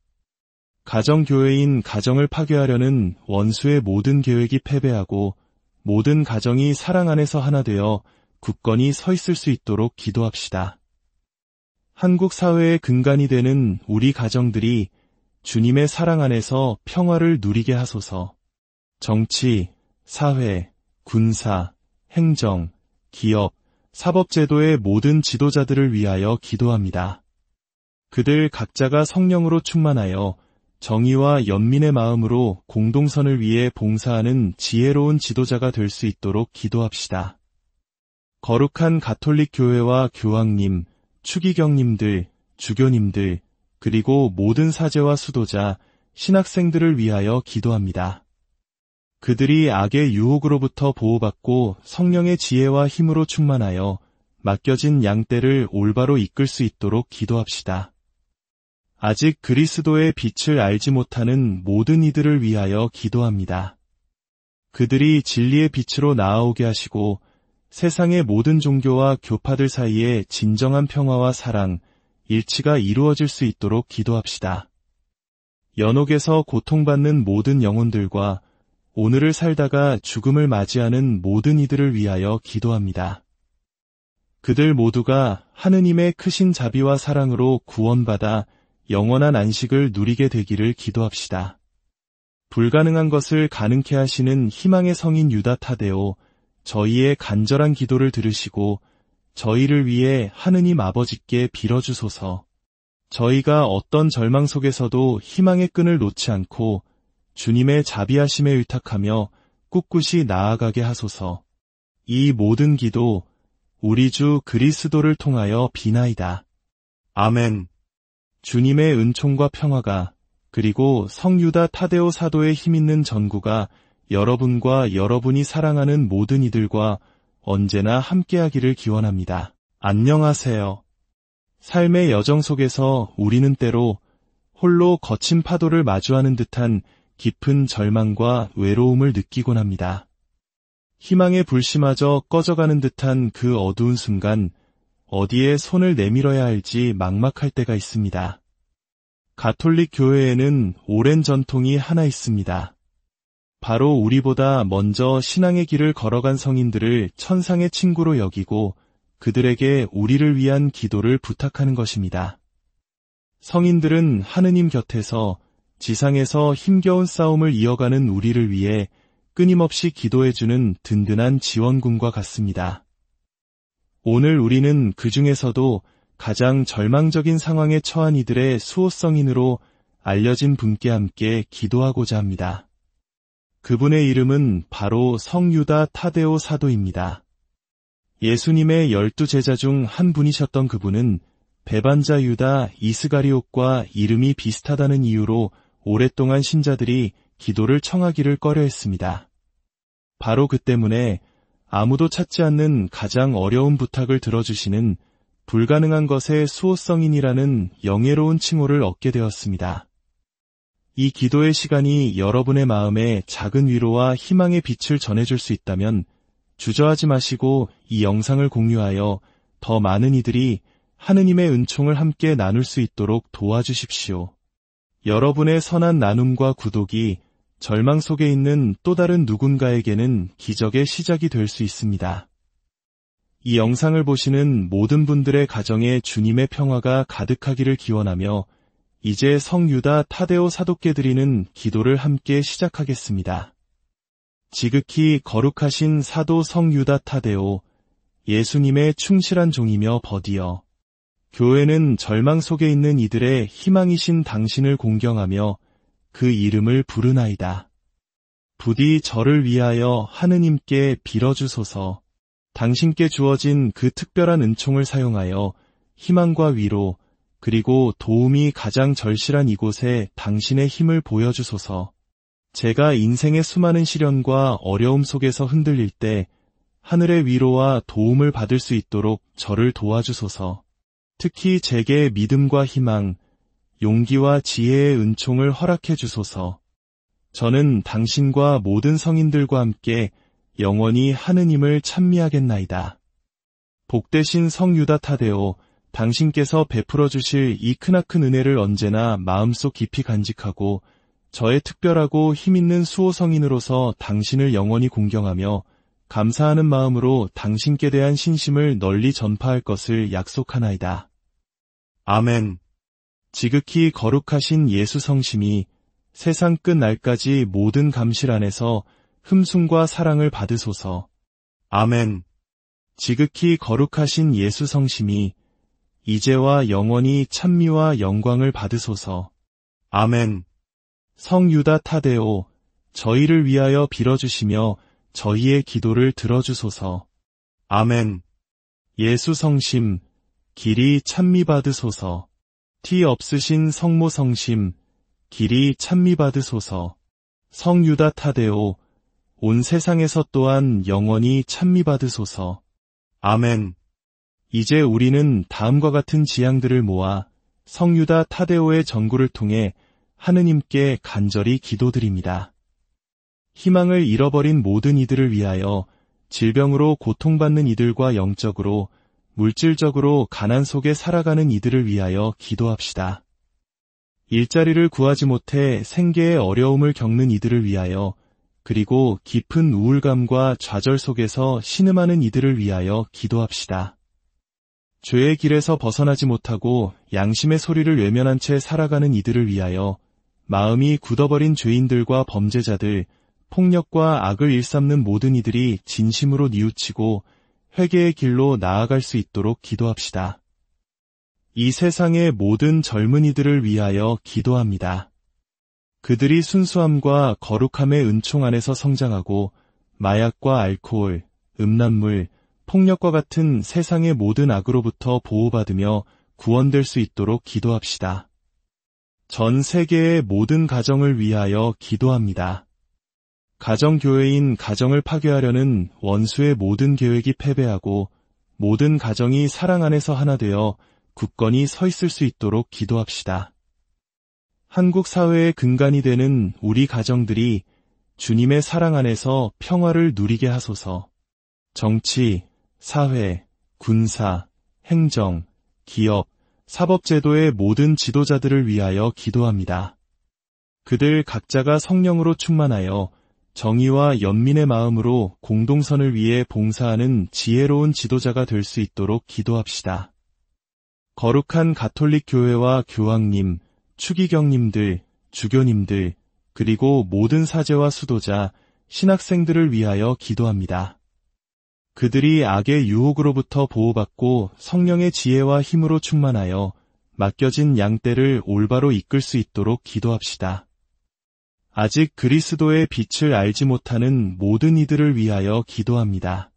가정교회인 가정을 파괴하려는 원수의 모든 계획이 패배하고 모든 가정이 사랑 안에서 하나 되어 굳건히 서 있을 수 있도록 기도합시다. 한국 사회의 근간이 되는 우리 가정들이 주님의 사랑 안에서 평화를 누리게 하소서. 정치, 사회, 군사, 행정, 기업, 사법제도의 모든 지도자들을 위하여 기도합니다. 그들 각자가 성령으로 충만하여 정의와 연민의 마음으로 공동선을 위해 봉사하는 지혜로운 지도자가 될 수 있도록 기도합시다. 거룩한 가톨릭 교회와 교황님, 추기경님들, 주교님들, 그리고 모든 사제와 수도자, 신학생들을 위하여 기도합니다. 그들이 악의 유혹으로부터 보호받고 성령의 지혜와 힘으로 충만하여 맡겨진 양떼를 올바로 이끌 수 있도록 기도합시다. 아직 그리스도의 빛을 알지 못하는 모든 이들을 위하여 기도합니다. 그들이 진리의 빛으로 나아오게 하시고 세상의 모든 종교와 교파들 사이에 진정한 평화와 사랑, 일치가 이루어질 수 있도록 기도합시다. 연옥에서 고통받는 모든 영혼들과 오늘을 살다가 죽음을 맞이하는 모든 이들을 위하여 기도합니다. 그들 모두가 하느님의 크신 자비와 사랑으로 구원받아 영원한 안식을 누리게 되기를 기도합시다. 불가능한 것을 가능케 하시는 희망의 성인 유다 타데오, 저희의 간절한 기도를 들으시고 저희를 위해 하느님 아버지께 빌어주소서. 저희가 어떤 절망 속에서도 희망의 끈을 놓지 않고 주님의 자비하심에 의탁하며 꿋꿋이 나아가게 하소서. 이 모든 기도 우리 주 그리스도를 통하여 비나이다. 아멘. 주님의 은총과 평화가, 그리고 성 유다 타데오 사도의 힘있는 전구가 여러분과 여러분이 사랑하는 모든 이들과 언제나 함께하기를 기원합니다. 안녕하세요. 삶의 여정 속에서 우리는 때로 홀로 거친 파도를 마주하는 듯한 깊은 절망과 외로움을 느끼곤 합니다. 희망의 불씨마저 꺼져가는 듯한 그 어두운 순간, 어디에 손을 내밀어야 할지 막막할 때가 있습니다. 가톨릭 교회에는 오랜 전통이 하나 있습니다. 바로 우리보다 먼저 신앙의 길을 걸어간 성인들을 천상의 친구로 여기고 그들에게 우리를 위한 기도를 부탁하는 것입니다. 성인들은 하느님 곁에서 지상에서 힘겨운 싸움을 이어가는 우리를 위해 끊임없이 기도해주는 든든한 지원군과 같습니다. 오늘 우리는 그 중에서도 가장 절망적인 상황에 처한 이들의 수호성인으로 알려진 분께 함께 기도하고자 합니다. 그분의 이름은 바로 성유다 타데오 사도입니다. 예수님의 12제자 중 한 분이셨던 그분은 배반자 유다 이스가리옷과 이름이 비슷하다는 이유로 오랫동안 신자들이 기도를 청하기를 꺼려했습니다. 바로 그 때문에 아무도 찾지 않는 가장 어려운 부탁을 들어주시는 불가능한 것의 수호성인이라는 영예로운 칭호를 얻게 되었습니다. 이 기도의 시간이 여러분의 마음에 작은 위로와 희망의 빛을 전해줄 수 있다면 주저하지 마시고 이 영상을 공유하여 더 많은 이들이 하느님의 은총을 함께 나눌 수 있도록 도와주십시오. 여러분의 선한 나눔과 구독이 절망 속에 있는 또 다른 누군가에게는 기적의 시작이 될 수 있습니다. 이 영상을 보시는 모든 분들의 가정에 주님의 평화가 가득하기를 기원하며 이제 성유다 타데오 사도께 드리는 기도를 함께 시작하겠습니다. 지극히 거룩하신 사도 성유다 타데오, 예수님의 충실한 종이며 버디어, 교회는 절망 속에 있는 이들의 희망이신 당신을 공경하며 그 이름을 부르나이다. 부디 저를 위하여 하느님께 빌어주소서. 당신께 주어진 그 특별한 은총을 사용하여 희망과 위로 그리고 도움이 가장 절실한 이곳에 당신의 힘을 보여주소서. 제가 인생의 수많은 시련과 어려움 속에서 흔들릴 때 하늘의 위로와 도움을 받을 수 있도록 저를 도와주소서. 특히 제게 믿음과 희망, 용기와 지혜의 은총을 허락해 주소서. 저는 당신과 모든 성인들과 함께 영원히 하느님을 찬미하겠나이다. 복되신 성유다 타데오, 당신께서 베풀어 주실 이 크나큰 은혜를 언제나 마음속 깊이 간직하고 저의 특별하고 힘있는 수호성인으로서 당신을 영원히 공경하며 감사하는 마음으로 당신께 대한 신심을 널리 전파할 것을 약속하나이다. 아멘. 지극히 거룩하신 예수 성심이 세상 끝 날까지 모든 감실 안에서 흠숭과 사랑을 받으소서. 아멘. 지극히 거룩하신 예수 성심이 이제와 영원히 찬미와 영광을 받으소서. 아멘. 성유다 타데오, 저희를 위하여 빌어주시며 저희의 기도를 들어주소서. 아멘. 예수 성심, 길이 찬미 받으소서. 티 없으신 성모 성심, 길이 찬미 받으소서. 성유다 타데오, 온 세상에서 또한 영원히 찬미 받으소서. 아멘. 이제 우리는 다음과 같은 지향들을 모아 성유다 타데오의 전구를 통해 하느님께 간절히 기도드립니다. 희망을 잃어버린 모든 이들을 위하여 질병으로 고통받는 이들과 영적으로, 물질적으로 가난 속에 살아가는 이들을 위하여 기도합시다. 일자리를 구하지 못해 생계의 어려움을 겪는 이들을 위하여, 그리고 깊은 우울감과 좌절 속에서 신음하는 이들을 위하여 기도합시다. 죄의 길에서 벗어나지 못하고 양심의 소리를 외면한 채 살아가는 이들을 위하여 마음이 굳어버린 죄인들과 범죄자들, 폭력과 악을 일삼는 모든 이들이 진심으로 뉘우치고 회개의 길로 나아갈 수 있도록 기도합시다. 이 세상의 모든 젊은이들을 위하여 기도합니다. 그들이 순수함과 거룩함의 은총 안에서 성장하고 마약과 알코올, 음란물, 폭력과 같은 세상의 모든 악으로부터 보호받으며 구원될 수 있도록 기도합시다. 전 세계의 모든 가정을 위하여 기도합니다. 가정교회인 가정을 파괴하려는 원수의 모든 계획이 패배하고 모든 가정이 사랑 안에서 하나 되어 굳건히 서 있을 수 있도록 기도합시다. 한국 사회의 근간이 되는 우리 가정들이 주님의 사랑 안에서 평화를 누리게 하소서. 정치, 사회, 군사, 행정, 기업, 사법제도의 모든 지도자들을 위하여 기도합니다. 그들 각자가 성령으로 충만하여 정의와 연민의 마음으로 공동선을 위해 봉사하는 지혜로운 지도자가 될 수 있도록 기도합시다. 거룩한 가톨릭 교회와 교황님, 추기경님들, 주교님들, 그리고 모든 사제와 수도자, 신학생들을 위하여 기도합니다. 그들이 악의 유혹으로부터 보호받고 성령의 지혜와 힘으로 충만하여 맡겨진 양떼를 올바로 이끌 수 있도록 기도합시다. 아직 그리스도의 빛을 알지 못하는 모든 이들을 위하여 기도합니다.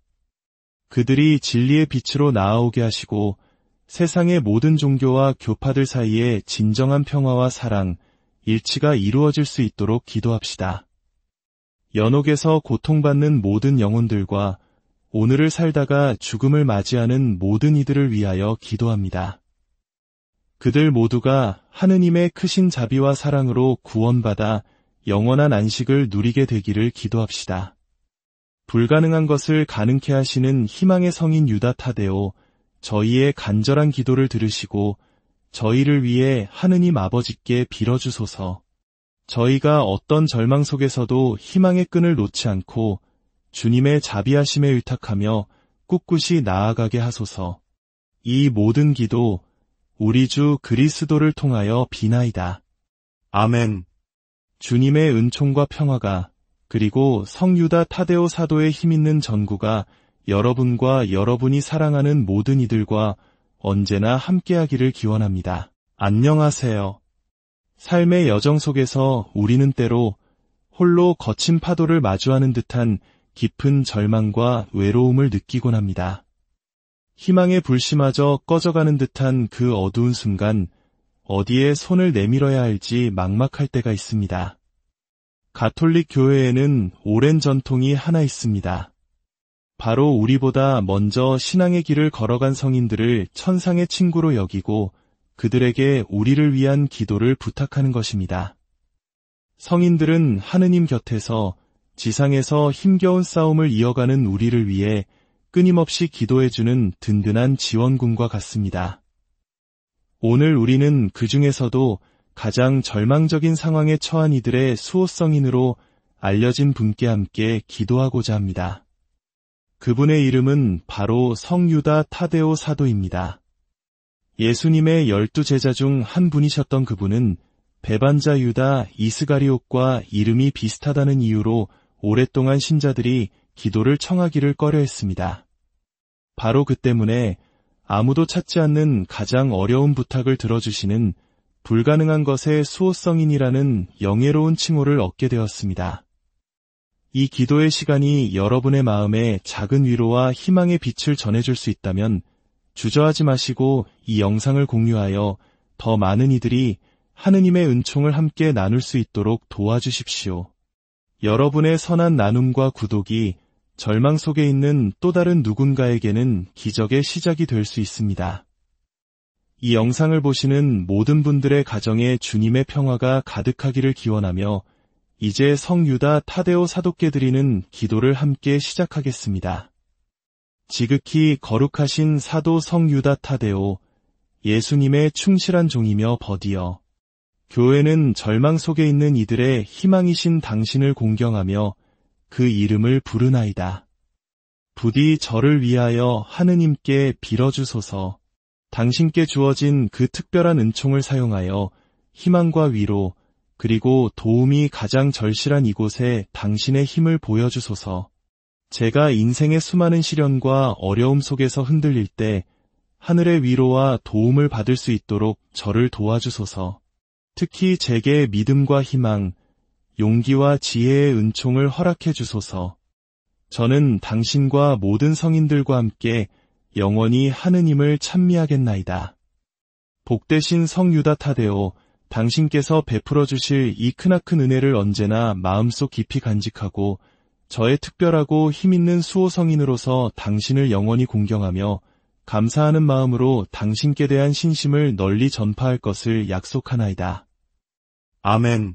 그들이 진리의 빛으로 나아오게 하시고 세상의 모든 종교와 교파들 사이에 진정한 평화와 사랑, 일치가 이루어질 수 있도록 기도합시다. 연옥에서 고통받는 모든 영혼들과 오늘을 살다가 죽음을 맞이하는 모든 이들을 위하여 기도합니다. 그들 모두가 하느님의 크신 자비와 사랑으로 구원받아 영원한 안식을 누리게 되기를 기도합시다. 불가능한 것을 가능케 하시는 희망의 성인 유다 타데오, 저희의 간절한 기도를 들으시고 저희를 위해 하느님 아버지께 빌어주소서. 저희가 어떤 절망 속에서도 희망의 끈을 놓지 않고 주님의 자비하심에 의탁하며 꿋꿋이 나아가게 하소서. 이 모든 기도 우리 주 그리스도를 통하여 비나이다. 아멘. 주님의 은총과 평화가 그리고 성유다 타데오 사도의 힘있는 전구가 여러분과 여러분이 사랑하는 모든 이들과 언제나 함께하기를 기원합니다. 안녕하세요. 삶의 여정 속에서 우리는 때로 홀로 거친 파도를 마주하는 듯한 깊은 절망과 외로움을 느끼곤 합니다. 희망의 불씨마저 꺼져가는 듯한 그 어두운 순간 어디에 손을 내밀어야 할지 막막할 때가 있습니다. 가톨릭 교회에는 오랜 전통이 하나 있습니다. 바로 우리보다 먼저 신앙의 길을 걸어간 성인들을 천상의 친구로 여기고 그들에게 우리를 위한 기도를 부탁하는 것입니다. 성인들은 하느님 곁에서 지상에서 힘겨운 싸움을 이어가는 우리를 위해 끊임없이 기도해주는 든든한 지원군과 같습니다. 오늘 우리는 그 중에서도 가장 절망적인 상황에 처한 이들의 수호성인으로 알려진 분께 함께 기도하고자 합니다. 그분의 이름은 바로 성유다 타데오 사도입니다. 예수님의 12 제자 중 한 분이셨던 그분은 배반자 유다 이스가리옷과 이름이 비슷하다는 이유로 오랫동안 신자들이 기도를 청하기를 꺼려했습니다. 바로 그 때문에 아무도 찾지 않는 가장 어려운 부탁을 들어주시는 불가능한 것의 수호성인이라는 영예로운 칭호를 얻게 되었습니다. 이 기도의 시간이 여러분의 마음에 작은 위로와 희망의 빛을 전해줄 수 있다면 주저하지 마시고 이 영상을 공유하여 더 많은 이들이 하느님의 은총을 함께 나눌 수 있도록 도와주십시오. 여러분의 선한 나눔과 구독이 절망 속에 있는 또 다른 누군가에게는 기적의 시작이 될 수 있습니다. 이 영상을 보시는 모든 분들의 가정에 주님의 평화가 가득하기를 기원하며 이제 성유다 타데오 사도께 드리는 기도를 함께 시작하겠습니다. 지극히 거룩하신 사도 성유다 타데오, 예수님의 충실한 종이며 버디어, 교회는 절망 속에 있는 이들의 희망이신 당신을 공경하며 그 이름을 부르나이다. 부디 저를 위하여 하느님께 빌어주소서. 당신께 주어진 그 특별한 은총을 사용하여 희망과 위로 그리고 도움이 가장 절실한 이곳에 당신의 힘을 보여주소서. 제가 인생의 수많은 시련과 어려움 속에서 흔들릴 때 하늘의 위로와 도움을 받을 수 있도록 저를 도와주소서. 특히 제게 믿음과 희망, 용기와 지혜의 은총을 허락해 주소서. 저는 당신과 모든 성인들과 함께 영원히 하느님을 찬미하겠나이다. 복되신 성유다 타데오, 당신께서 베풀어 주실 이 크나큰 은혜를 언제나 마음속 깊이 간직하고 저의 특별하고 힘있는 수호성인으로서 당신을 영원히 공경하며 감사하는 마음으로 당신께 대한 신심을 널리 전파할 것을 약속하나이다. 아멘.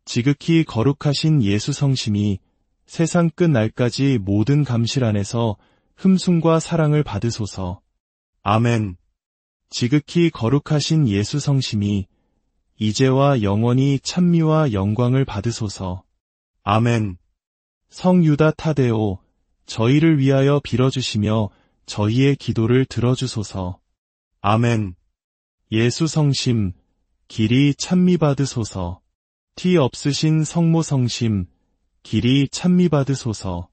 지극히 거룩하신 예수 성심이 세상 끝 날까지 모든 감실 안에서 흠숭과 사랑을 받으소서. 아멘. 지극히 거룩하신 예수 성심이 이제와 영원히 찬미와 영광을 받으소서. 아멘. 성유다 타데오, 저희를 위하여 빌어주시며 저희의 기도를 들어주소서. 아멘. 예수 성심, 길이 찬미 받으소서. 티 없으신 성모 성심, 길이 찬미 받으소서.